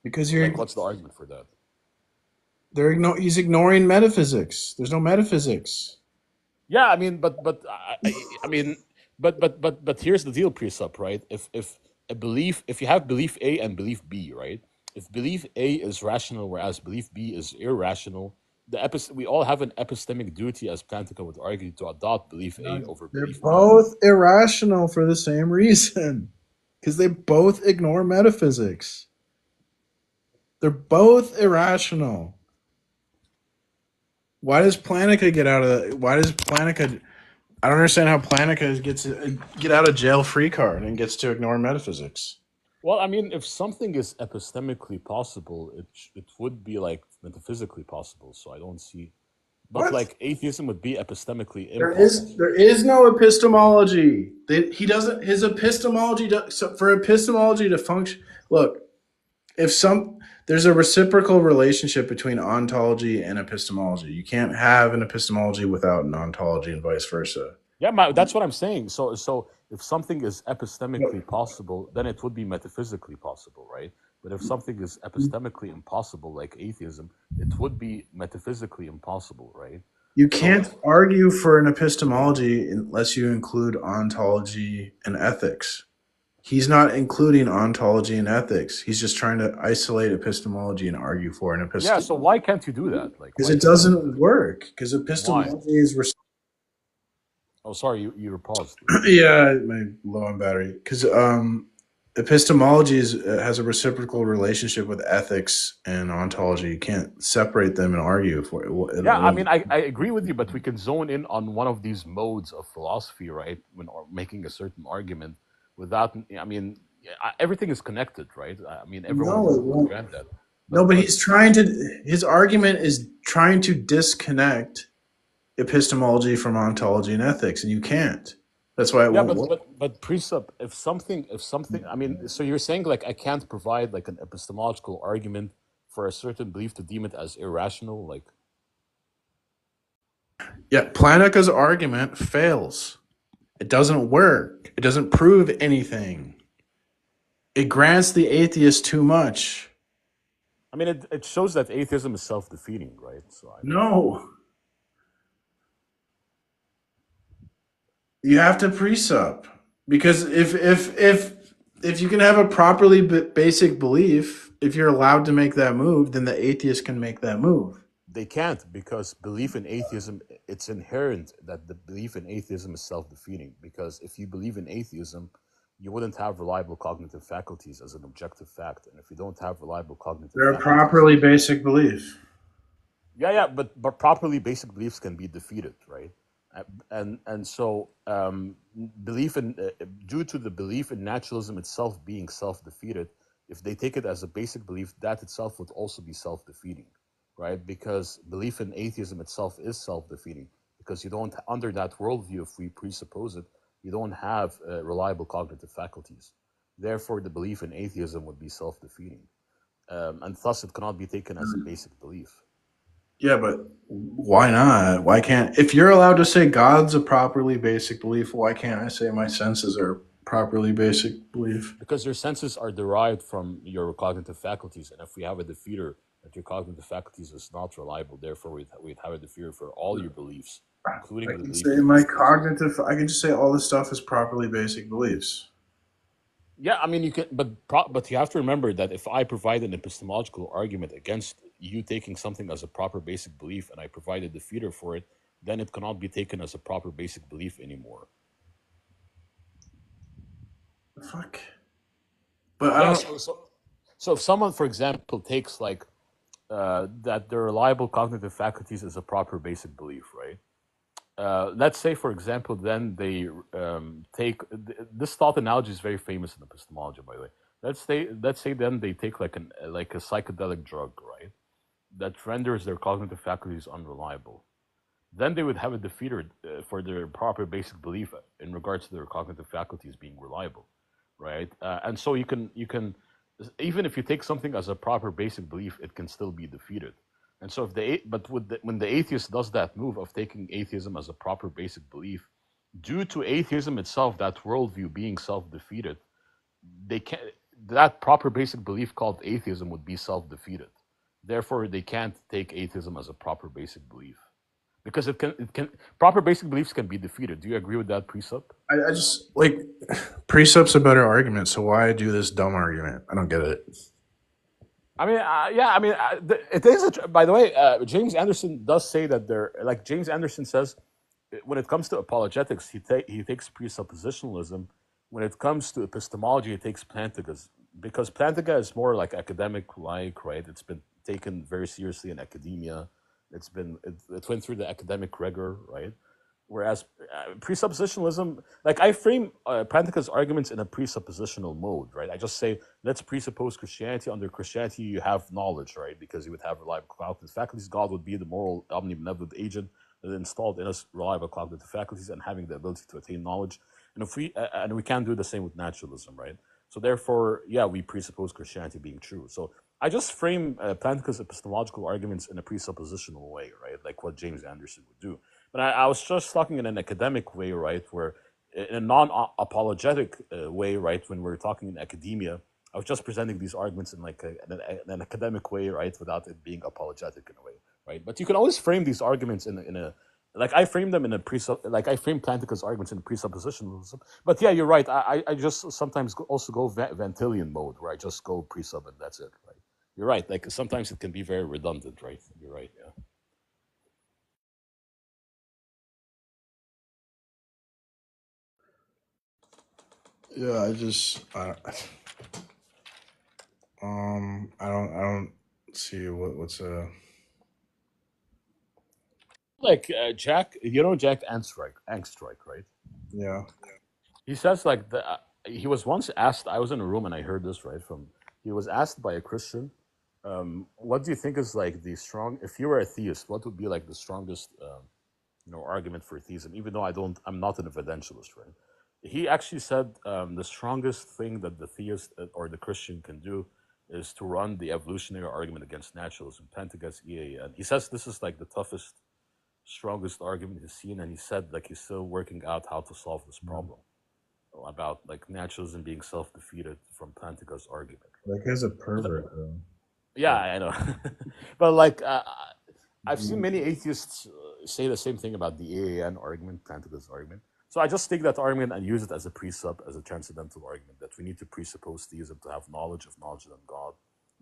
Because Like, what's the argument for that? he's ignoring metaphysics. There's no metaphysics. Yeah, I mean, I mean, but here's the deal, precept, right? If you have belief A and belief B, right? If belief A is rational, whereas belief B is irrational, we all have an epistemic duty, as Plantinga would argue, to adopt belief A over They're belief B. both irrational for the same reason. Because they both ignore metaphysics. They're both irrational. Why does Plantica get out of? Why does Plantica? I don't understand how Plantica gets a get out of jail free card and gets to ignore metaphysics. Well, I mean, if something is epistemically possible, it would be like metaphysically possible. So I don't see, but What? like atheism would be epistemically impossible. There is no epistemology. He doesn't. His epistemology. So for epistemology to function, look. If there's a reciprocal relationship between ontology and epistemology. You can't have an epistemology without an ontology, and vice versa. Yeah, that's what I'm saying. So if something is epistemically possible, then it would be metaphysically possible, right? But if something is epistemically impossible, like atheism, it would be metaphysically impossible, right? You So can't argue for an epistemology unless you include ontology and ethics. He's not including ontology and ethics. He's just trying to isolate epistemology and argue for an yeah, so epistemology. why can't you do that? Like, Because why it can't you do doesn't that? work. Because Why? epistemology is Oh, sorry, you were paused. yeah, my low on battery. Because epistemology has a reciprocal relationship with ethics and ontology. You can't separate them and argue for it. Yeah, I mean, I agree with you, but we can zone in on one of these modes of philosophy, right? When making a certain argument without, I mean, yeah, everything is connected, right? I mean, everyone No, it would won't. grant that. No, but But he's trying to. His argument is trying to disconnect epistemology from ontology and ethics, and you can't. That's why it yeah, won't work. but precept, if something, I mean, so you're saying like I can't provide like an epistemological argument for a certain belief to deem it as irrational, like Yeah, Planeka's argument fails. It doesn't work. It doesn't prove anything. It grants the atheist too much. I mean, it shows that atheism is self-defeating, right? So I mean, No, you have to presup because if you can have a properly basic belief, if you're allowed to make that move, then the atheist can make that move. they can't because belief in atheism, it's inherent that the belief in atheism is self-defeating. Because if you believe in atheism, you wouldn't have reliable cognitive faculties as an objective fact. And if you don't have reliable cognitive They're a faculties, properly basic belief. yeah, but properly basic beliefs can be defeated, right? And so belief in due to the belief in naturalism itself being self-defeated, if they take it as a basic belief, that itself would also be self-defeating, right? Because belief in atheism itself is self-defeating because you don't, under that worldview, if we presuppose it, you don't have reliable cognitive faculties. Therefore, the belief in atheism would be self-defeating, and thus it cannot be taken as a basic belief. Yeah, but why not? Why can't if you're allowed to say God's a properly basic belief, why can't I say my senses are properly basic belief? Because your senses are derived from your cognitive faculties, and if we have a defeater that your cognitive faculties is not reliable, therefore we'd have a defeater for all your beliefs, I including the can belief say in my atheism. cognitive I can just say all this stuff is properly basic beliefs. Yeah, I mean you can, but you have to remember that if I provide an epistemological argument against you taking something as a proper basic belief, and I provide a defeater for it, then it cannot be taken as a proper basic belief anymore. Fuck. But I Yeah, don't so if someone, for example, takes like that their reliable cognitive faculties is a proper basic belief, right? Let's say, for example, then they take this thought analogy is very famous in epistemology, by the way. Let's say then they take like a psychedelic drug, right? That renders their cognitive faculties unreliable. Then they would have a defeater for their proper basic belief in regards to their cognitive faculties being reliable, right? And so you can even if you take something as a proper basic belief, it can still be defeated. And so if when the atheist does that move of taking atheism as a proper basic belief, due to atheism itself, that worldview being self-defeated, they can that proper basic belief called atheism would be self-defeated. Therefore, they can't take atheism as a proper basic belief because it can proper basic beliefs can be defeated. Do you agree with that precept? I just like precept's a better argument, so why do this dumb argument? I don't get it. I mean, yeah, I mean, it is. By the way, James Anderson does say that like James Anderson says, when it comes to apologetics, he takes presuppositionalism. When it comes to epistemology, he takes Plantinga's because Plantinga is more like academic, like right. It's been taken very seriously in academia. It went through the academic rigor, right? Whereas presuppositionalism, like I frame Plantinga's arguments in a presuppositional mode, right? I just say, let's presuppose Christianity. Under Christianity, you have knowledge, right? Because you would have reliable cognitive faculties. God would be the moral, omnibenevolent agent that installed in us reliable cognitive faculties and having the ability to attain knowledge. And if we can do the same with naturalism, right? So therefore, yeah, we presuppose Christianity being true. So I just frame Plantinga's epistemological arguments in a presuppositional way, right? Like what James Anderson would do. But I was just talking in an academic way, right? Where in a non-apologetic way, right? When we're talking in academia, I was just presenting these arguments in like an academic way, right? Without it being apologetic in a way, right? But you can always frame these arguments in like I frame them in a like I frame Plantinga's arguments in presuppositionalism. But yeah, you're right. I just sometimes also go Ventilian mode where I just go presup and that's it, right? You're right. Like sometimes it can be very redundant, right? You're right. Yeah. Yeah, I don't see what's Like Jack, you know Jack Angstreich, right? yeah. He says like he was once asked. I was in a room and I heard this right from. He was asked by a Christian, "What do you think is like the strong? If you were a theist, what would be like the strongest, argument for theism?" Even though I'm not an evidentialist, right? He actually said the strongest thing that the theist or the Christian can do is to run the evolutionary argument against naturalism, Plantinga's EA, and he says this is like the toughest, strongest argument he's seen, and he said like he's still working out how to solve this problem about like naturalism being self-defeated from Plantinga's argument. That guy's a pervert, though. Yeah, I know, but like I've seen many atheists say the same thing about the AAN argument, Plantinga's argument. So I just take that argument and use it as a presup, as a transcendental argument that we need to presuppose theism to have knowledge of knowledge than God.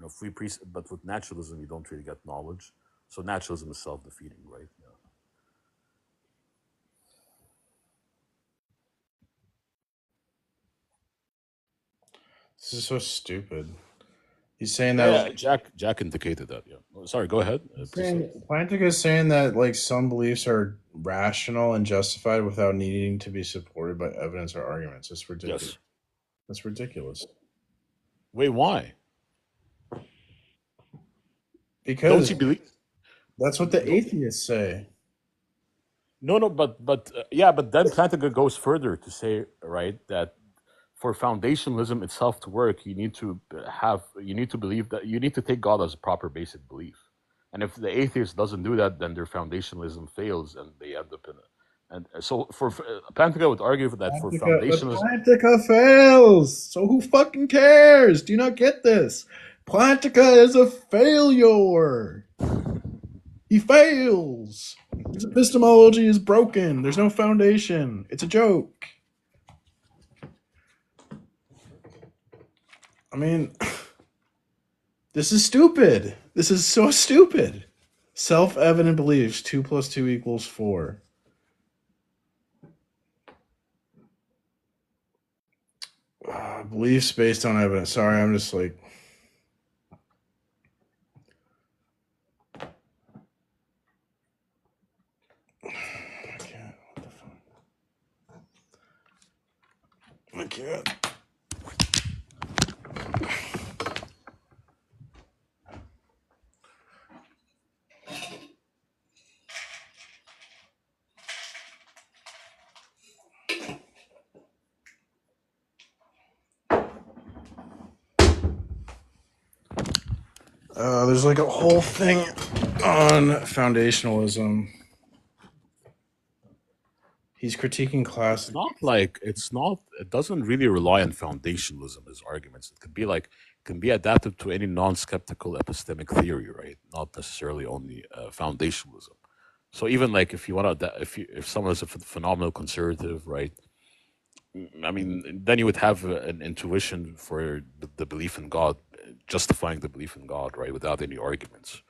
If we but with naturalism, you don't really get knowledge. So naturalism is self-defeating, right? Yeah. This is so stupid. He's saying Yeah, that Jack indicated that. Yeah. Oh, sorry, go ahead. Plantinga is saying that like some beliefs are rational and justified without needing to be supported by evidence or arguments. It's ridiculous. Yes. That's ridiculous. Wait, why? Because Don't you believe? that's what the atheists say. No, but yeah, but then Plantinga goes further to say, right, that for foundationalism itself to work, you need to believe that you need to take God as a proper basic belief. And if the atheist doesn't do that, then their foundationalism fails, and they end up in it. And so, for Plantinga would argue that for foundationalism, Plantinga fails. So who fucking cares? Do you not get this? Plantinga is a failure. He fails. His epistemology is broken. There's no foundation. It's a joke. I mean, this is stupid. This is so stupid. Self-evident beliefs, 2 + 2 = 4. Beliefs based on evidence. Sorry, I'm just like... I can't. What the fuck? I can't. There's like a whole thing on foundationalism. He's critiquing class. It doesn't really rely on foundationalism as arguments. It can be adapted to any non-skeptical epistemic theory, right? Not necessarily only foundationalism. So even like if you want to, if someone is a phenomenal conservative, right? I mean, then you would have an intuition for the belief in God, justifying the belief in God, right, without any arguments.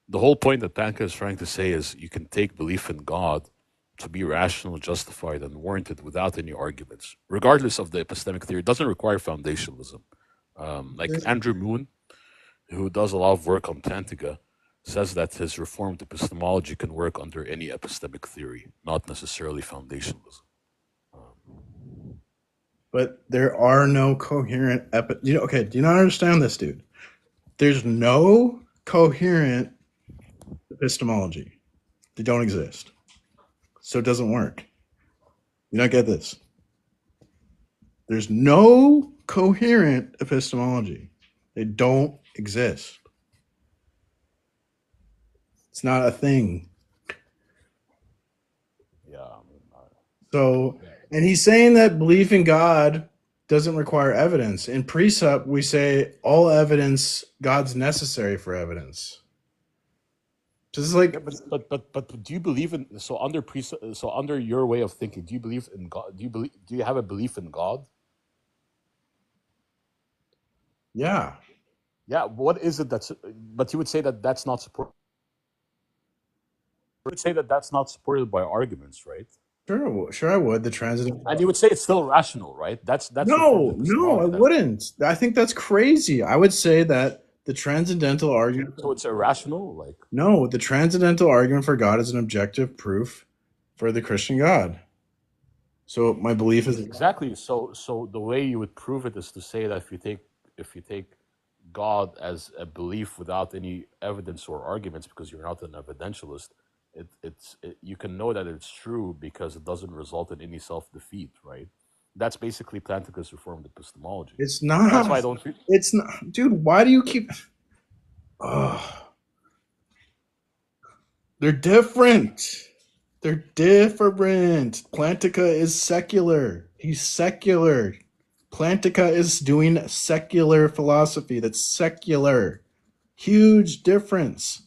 The whole point that Plantinga is trying to say is you can take belief in God to be rational, justified, and warranted without any arguments, regardless of the epistemic theory. It doesn't require foundationalism. Like Andrew Moon, who does a lot of work on Plantinga, says that his reformed epistemology can work under any epistemic theory, not necessarily foundationalism. But there are no coherent do you not understand this, dude? There's no coherent epistemology. They don't exist. So it doesn't work. You don't get this. There's no coherent epistemology. They don't exist. It's not a thing. Yeah. So, and he's saying that belief in God doesn't require evidence. In precept, we say all evidence, God's necessary for evidence. Just Yeah, like, but do you believe in, so under your way of thinking, do you believe in God? Do you have a belief in God? yeah, Yeah, what is it that's, but you would say that that's not support. You would say that that's not supported by arguments, right? sure, I would. The And transcendental. you would say it's still rational, right? That's reformed No, I epistemology. That's, wouldn't. I think that's crazy. I would say that the transcendental argument. so it's irrational, like. No, the transcendental argument for God is an objective proof for the Christian God. So my belief is Exactly. So the way you would prove it is to say that if you take God as a belief without any evidence or arguments, because you're not an evidentialist, you can know that it's true because it doesn't result in any self defeat, right? That's basically Plantinga's reformed epistemology. it's That's why I not. don't. It's not, dude. Why do you keep? Oh, they're different. They're different. Plantica is secular. He's secular. Plantica is doing secular philosophy. That's secular. Huge difference.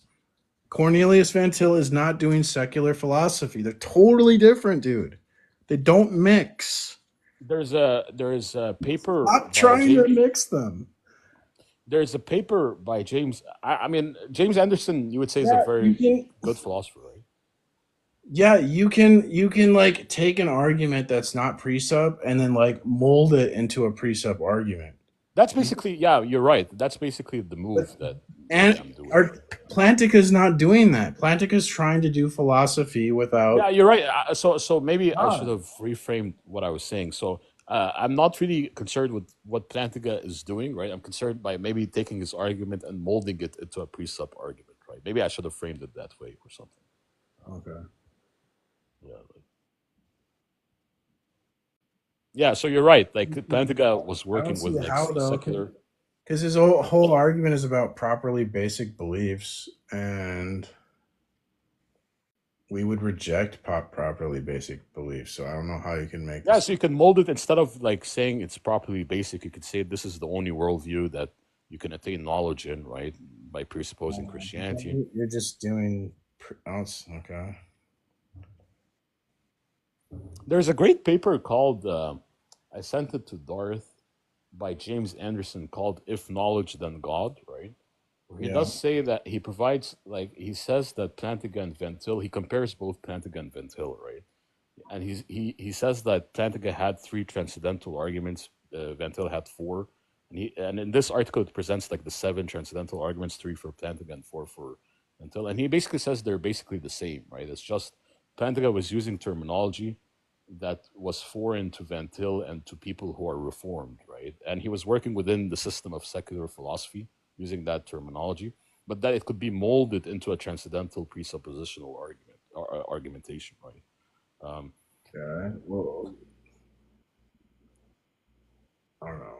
Cornelius Van Til is not doing secular philosophy. They're totally different, dude. They don't mix. There is a paper Stop by trying to James. mix them. There's a paper by James. I mean, James Anderson. You would say is a Yeah, you very can. good philosopher, right? Yeah, you can like take an argument that's not precept and then like mold it into a precept argument. That's basically, yeah, you're right. That's basically the But move that maybe and I'm doing, our right? Plantica's not doing that. Plantica's trying to do philosophy Yeah, without you're right. So maybe I should God. have reframed what I was saying. So I'm not really concerned with what Plantinga is doing, right? I'm concerned by maybe taking his argument and molding it into a precept argument, right? Maybe I should have framed it that way or something. Okay. Yeah, yeah. So you're right. Like Plantinga was I don't working with see like how though, secular. because his whole argument is about properly basic beliefs, and we would reject properly basic beliefs. So I don't know how you can make Yeah, this. so you can mold it instead of like saying it's properly basic. You could say this is the only worldview that you can attain knowledge in, right? By presupposing Christianity. You're just doing. Okay. There's a great paper called, I sent it to Darth, by James Anderson, called If Knowledge Then God, right? Where he Yeah. does say that he provides, like, he says that Plantinga and Ventil, he compares both Plantinga and Ventil, right? And he says that Plantinga had three transcendental arguments, Ventil had four. And in this article, it presents like the seven transcendental arguments, three for Plantinga and four for Ventil. And he basically says they're basically the same, right? It's just Plantinga was using terminology that was foreign to Ventil and to people who are reformed, right? And he was working within the system of secular philosophy using that terminology, but that it could be molded into a transcendental presuppositional argument or argumentation, right? Um, Okay. Well, I don't know.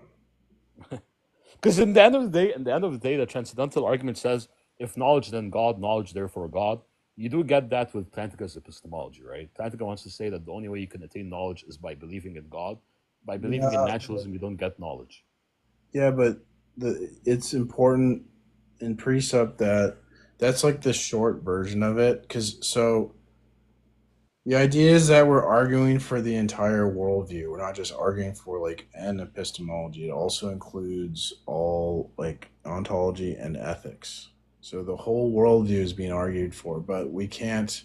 Because in the end of the day, the transcendental argument says, if knowledge then God, knowledge therefore God. You do get that with Plantinga's epistemology, right? Plantinga wants to say that the only way you can attain knowledge is by believing in God. By believing in Yeah. naturalism, you don't get knowledge. Yeah, but it's important in precept that that's like the short version of it. Because so the idea is that we're arguing for the entire worldview. We're not just arguing for like an epistemology. It also includes all like ontology and ethics. So the whole worldview is being argued for, but we can't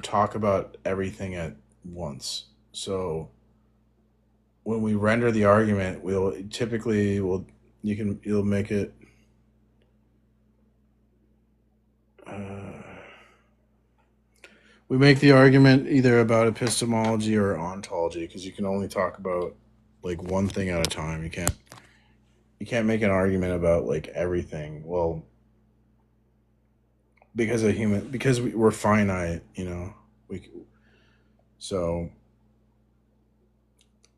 talk about everything at once. So when we render the argument, we'll typically will you'll make it. Uh, we make the argument either about epistemology or ontology because you can only talk about like one thing at a time. You can't make an argument about like everything. Well, because we're finite, we so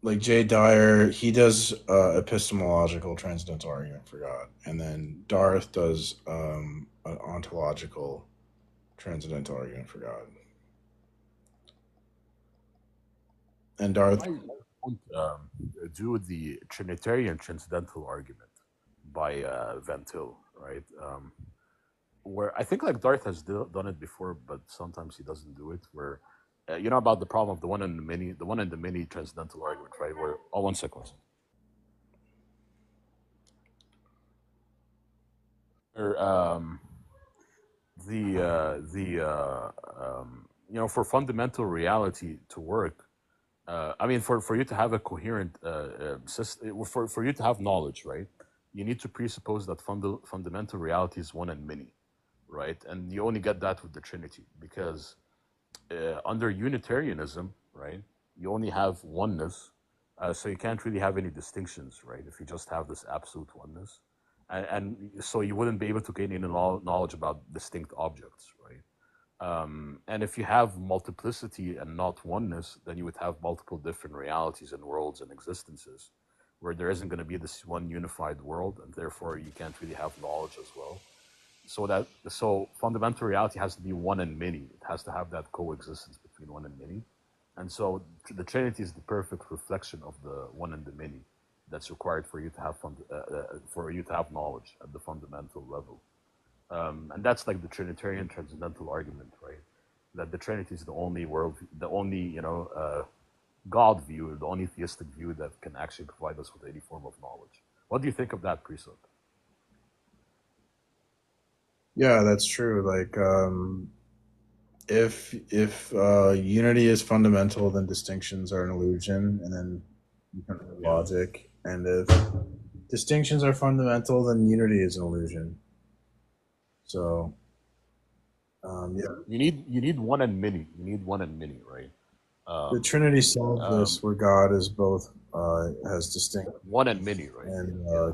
like Jay Dyer, he does epistemological transcendental argument for God, and then Darth does an ontological transcendental argument for God. And Darth, I would do the Trinitarian transcendental argument by Ventil, right? where I think like Darth has done it before, but sometimes he doesn't do it. Where you know about the problem of the one and the many transcendental argument, right? Where oh, one second. Where, you know, for fundamental reality to work, I mean, for you to have a coherent system, for you to have knowledge, right? You need to presuppose that fundamental reality is one and many, right? And you only get that with the Trinity, because under Unitarianism, right, you only have oneness, so you can't really have any distinctions, right? If you just have this absolute oneness, and so you wouldn't be able to gain any knowledge about distinct objects, right? And if you have multiplicity and not oneness, then you would have multiple different realities and worlds and existences, where there isn't going to be this one unified world, and therefore you can't really have knowledge as well. So fundamental reality has to be one and many. It has to have that coexistence between one and many. And so the Trinity is the perfect reflection of the one and the many that's required for you to have for you to have knowledge at the fundamental level. And that's like the Trinitarian transcendental argument, right? That the Trinity is the only world, the only God view, the only theistic view that can actually provide us with any form of knowledge. What do you think of that precept? Yeah, that's true. Like, if unity is fundamental, then distinctions are an illusion, and then you can have Yeah. logic. And if distinctions are fundamental, then unity is an illusion. So, yeah, You need one and many. You need one and many, right? the Um, Trinity solves um, this, where God is both has distinct one and many, right? and Yeah,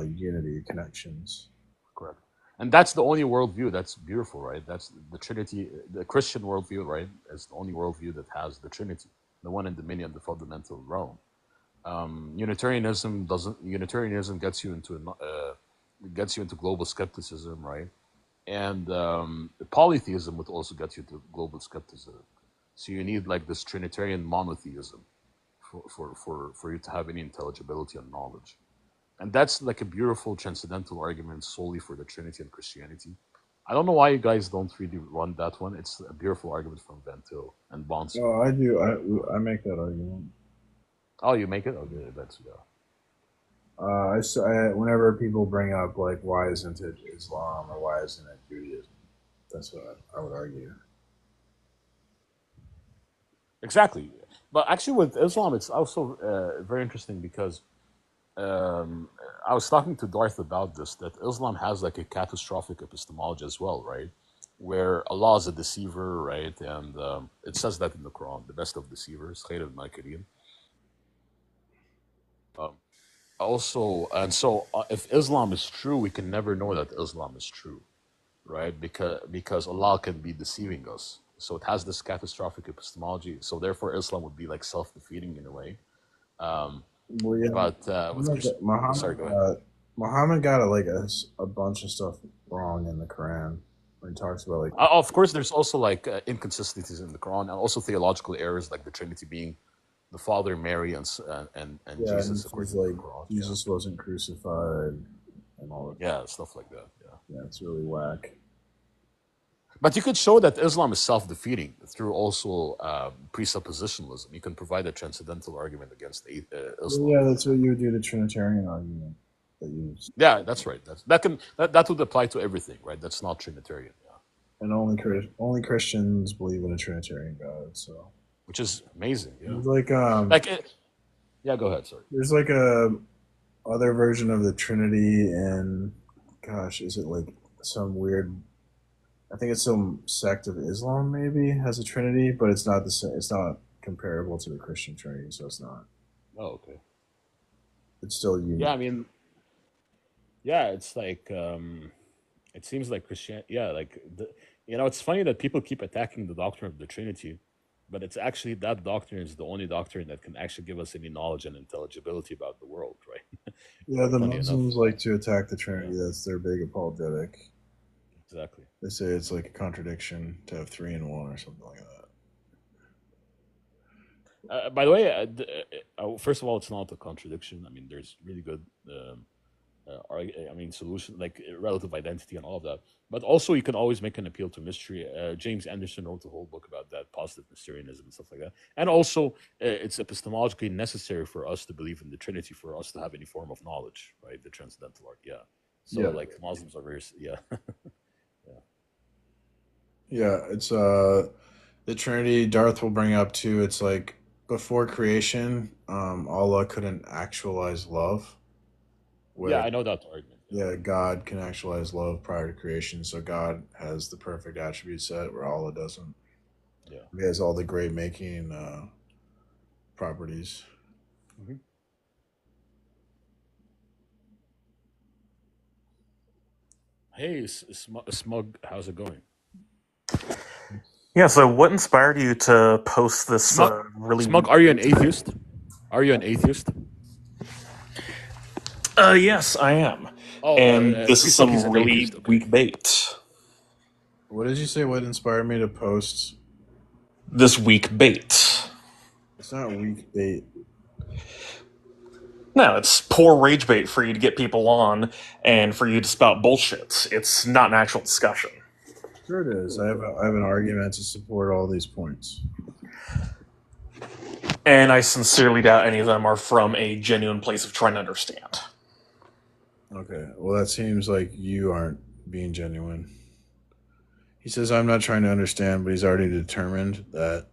unity connections. correct. And that's the only worldview. That's beautiful, right? That's the Trinity, the Christian worldview, right? Is the only worldview that has the Trinity, the one and the many, and the fundamental realm. Unitarianism doesn't. Unitarianism gets you into global skepticism, right? And polytheism would also get you to global skepticism. So you need like this Trinitarian monotheism for you to have any intelligibility and knowledge. And that's like a beautiful transcendental argument solely for the Trinity and Christianity. I don't know why you guys don't really run that one. It's a beautiful argument from Van Til and Bonson. No, I do. I make that argument. Oh, you make it? Okay, that's yeah. Whenever people bring up like why isn't it Islam or why isn't it Judaism, that's what I would argue. Exactly. But actually, with Islam, it's also very interesting because I was talking to Darth about this, that Islam has like a catastrophic epistemology as well, right? Where Allah is a deceiver, right? And it says that in the Quran, the best of deceivers, Khair al-Makirin. Um, also, and so if Islam is true, we can never know that Islam is true, right? Because Allah can be deceiving us. So it has this catastrophic epistemology. So therefore, Islam would be like self-defeating in a way. Um, Well, yeah, but with sorry, Muhammad go ahead. Muhammad got like a bunch of stuff wrong in the Quran when he talks about like Of course, there's also like inconsistencies in the Quran, and also theological errors, like the Trinity being the Father, Mary, and yeah, and Jesus, he's according to the like Quran. Yeah, Jesus wasn't crucified and all of that. yeah, stuff like that. Yeah, Yeah, it's really whack. but you could show that Islam is self-defeating through also presuppositionalism. You can provide a transcendental argument against Well, Islam, yeah, for that's what example. you would do the Trinitarian argument that you Yeah, that's right. That would apply to everything, right? That's not Trinitarian. Yeah, and only Christians believe in a Trinitarian God. So which is amazing. Yeah, there's like like yeah. Go ahead. Sorry. there's like a other version of the Trinity, and gosh, is it like some weird? I think it's some sect of Islam maybe has a Trinity, but it's not the same. It's not comparable to the Christian Trinity, so it's not. Oh, okay. It's still Yeah, I unique. mean, yeah, it's like it seems like Christian. Yeah, like you know, it's funny that people keep attacking the doctrine of the Trinity, but it's actually that doctrine is the only doctrine that can actually give us any knowledge and intelligibility about the world, right? Yeah, the Funny enough. Muslims like to attack the Yeah, Trinity. That's their big apologetic. exactly. They say it's like a contradiction to have three in one or something like that. By the way, first of all, it's not a contradiction. I mean, there's really good solution, like relative identity and all of that. But also, you can always make an appeal to mystery. James Anderson wrote a whole book about that, positive Mysterianism and stuff like that. And also, it's epistemologically necessary for us to believe in the Trinity for us to have any form of knowledge, right? The transcendental art, yeah. So, Yeah. like, Muslims are very, yeah. Yeah, it's the Trinity. Darth will bring up too. It's like before creation, Allah couldn't actualize love, Yeah, where I know that argument. Yeah. yeah, God can actualize love prior to creation. So God has the perfect attribute set where Allah doesn't. Yeah. He has all the great making properties. Mhm. Hey, Smug, how's it going? Yeah, so what inspired you to post this Smug, really Smug, weak? are you an atheist? Are you an atheist? Yes, I am. Oh, And this is Priest Up, he's some an really atheist. Okay. weak bait. What did you say? What inspired me to post? This weak bait. It's not weak bait. No, it's poor rage bait for you to get people on and for you to spout bullshit. It's not an actual discussion. Sure it is. I have an argument to support all these points. And I sincerely doubt any of them are from a genuine place of trying to understand. Okay. Well, that seems like you aren't being genuine. He says I'm not trying to understand, but he's already determined that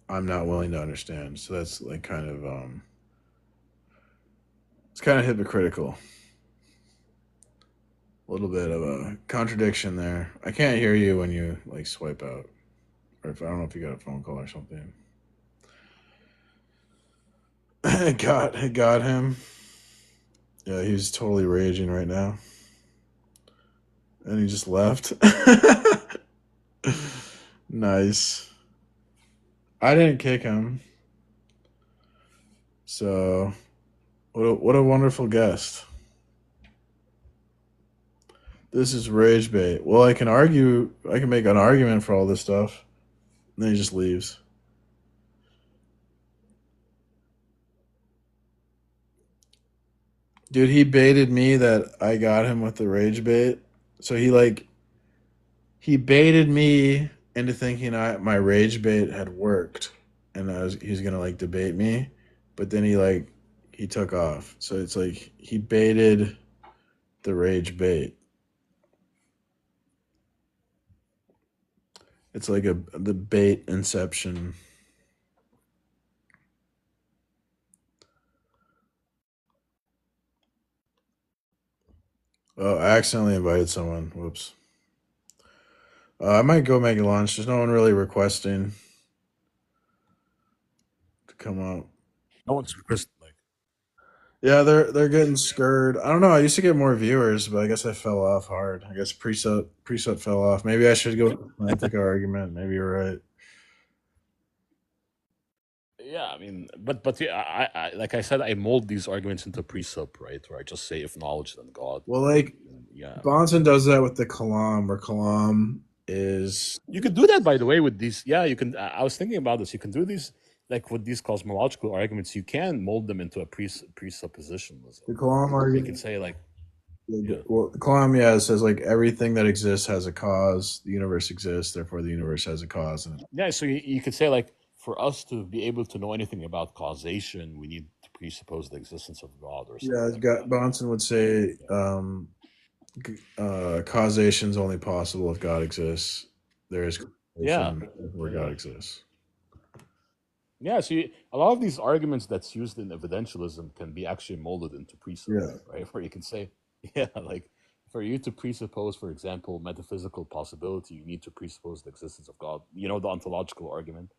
I'm not willing to understand. So that's like kind of it's kind of hypocritical. A little bit of a contradiction there. I can't hear you when you like swipe out, or if I don't know if you got a phone call or something. It got him. Yeah, he's totally raging right now, and he just left. Nice. I didn't kick him, so what a wonderful guest. This is rage bait. Well, I can argue. I can make an argument for all this stuff. And then he just leaves. Dude, he baited me that I got him with the rage bait. So he baited me into thinking my rage bait had worked, and he's gonna like debate me, but then he took off. So it's like he baited the rage bait. It's like the bait inception. Oh, I accidentally invited someone. Whoops. I might go make lunch. There's no one really requesting to come up. No one's requested, like. Yeah, they're getting scared. I don't know. I used to get more viewers, but I guess I fell off hard. I guess preset fell off. Maybe I should go with the semantic argument. Maybe you're right. Yeah, I mean, but yeah, I like I said, I mold these arguments into precept, right? Where I just say, if knowledge, then God. Well, like Yeah, Bonson does that with the Kalam, where Kalam is you could do that, by the way, with these. Yeah, you can. I was thinking about this. You can do these, like with these cosmological arguments. You can mold them into a presuppositionalism. the Kalam You argument. can say like, yeah, Well, the Kalam, yeah, it says like everything that exists has a cause. The universe exists, therefore the universe has a cause. And yeah. So you could say like, for us to be able to know anything about causation, we need to presuppose the existence of God or something like that. Bonson would say causation is only possible if God exists. There is Yeah, causation where God exists. yeah. So a lot of these arguments that's used in evidentialism can be actually molded into precept, Yeah. right? Where you can say, yeah, like for you to presuppose, for example, metaphysical possibility, you need to presuppose the existence of God. You know, the ontological argument.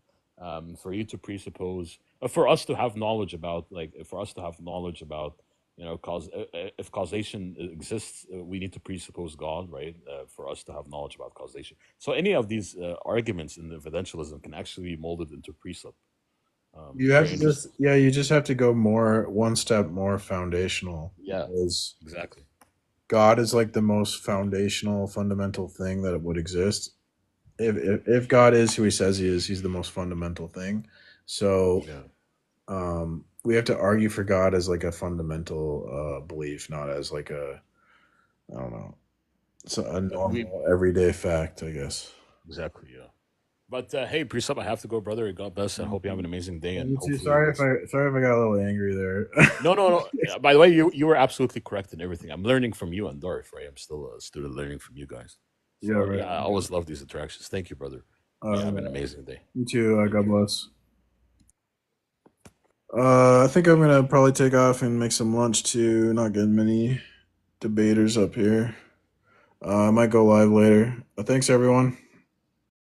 For you to presuppose, for us to have knowledge about, like, for us to have knowledge about, you know, if causation exists, we need to presuppose God, right? For us to have knowledge about causation. So any of these arguments in evidentialism can actually be molded into precept. You have Very to just interesting. you just have to go one step more foundational. Yeah, Because exactly. God is like the most foundational, fundamental thing that would exist. If God is who he says he is, he's the most fundamental thing. So Yeah. we have to argue for God as like a fundamental belief, not as like a, I don't know, so a We normal everyday fact, I guess. exactly, yeah. But hey, Precept, I have to go, brother. God bless. I hope you have an amazing day, and Me too. hopefully we'll. Sorry if I got a little angry there. No, no, no. By the way, you were absolutely correct in everything. I'm learning from you and Darth, right? I'm still a student learning from you guys. Yeah, So right. yeah, I always love these interactions. Thank you, brother. Yeah, have an Yeah. amazing day. You too. Thank God you. bless. I think I'm gonna probably take off and make some lunch too. Not getting many debaters up here. I might go live later. Thanks everyone.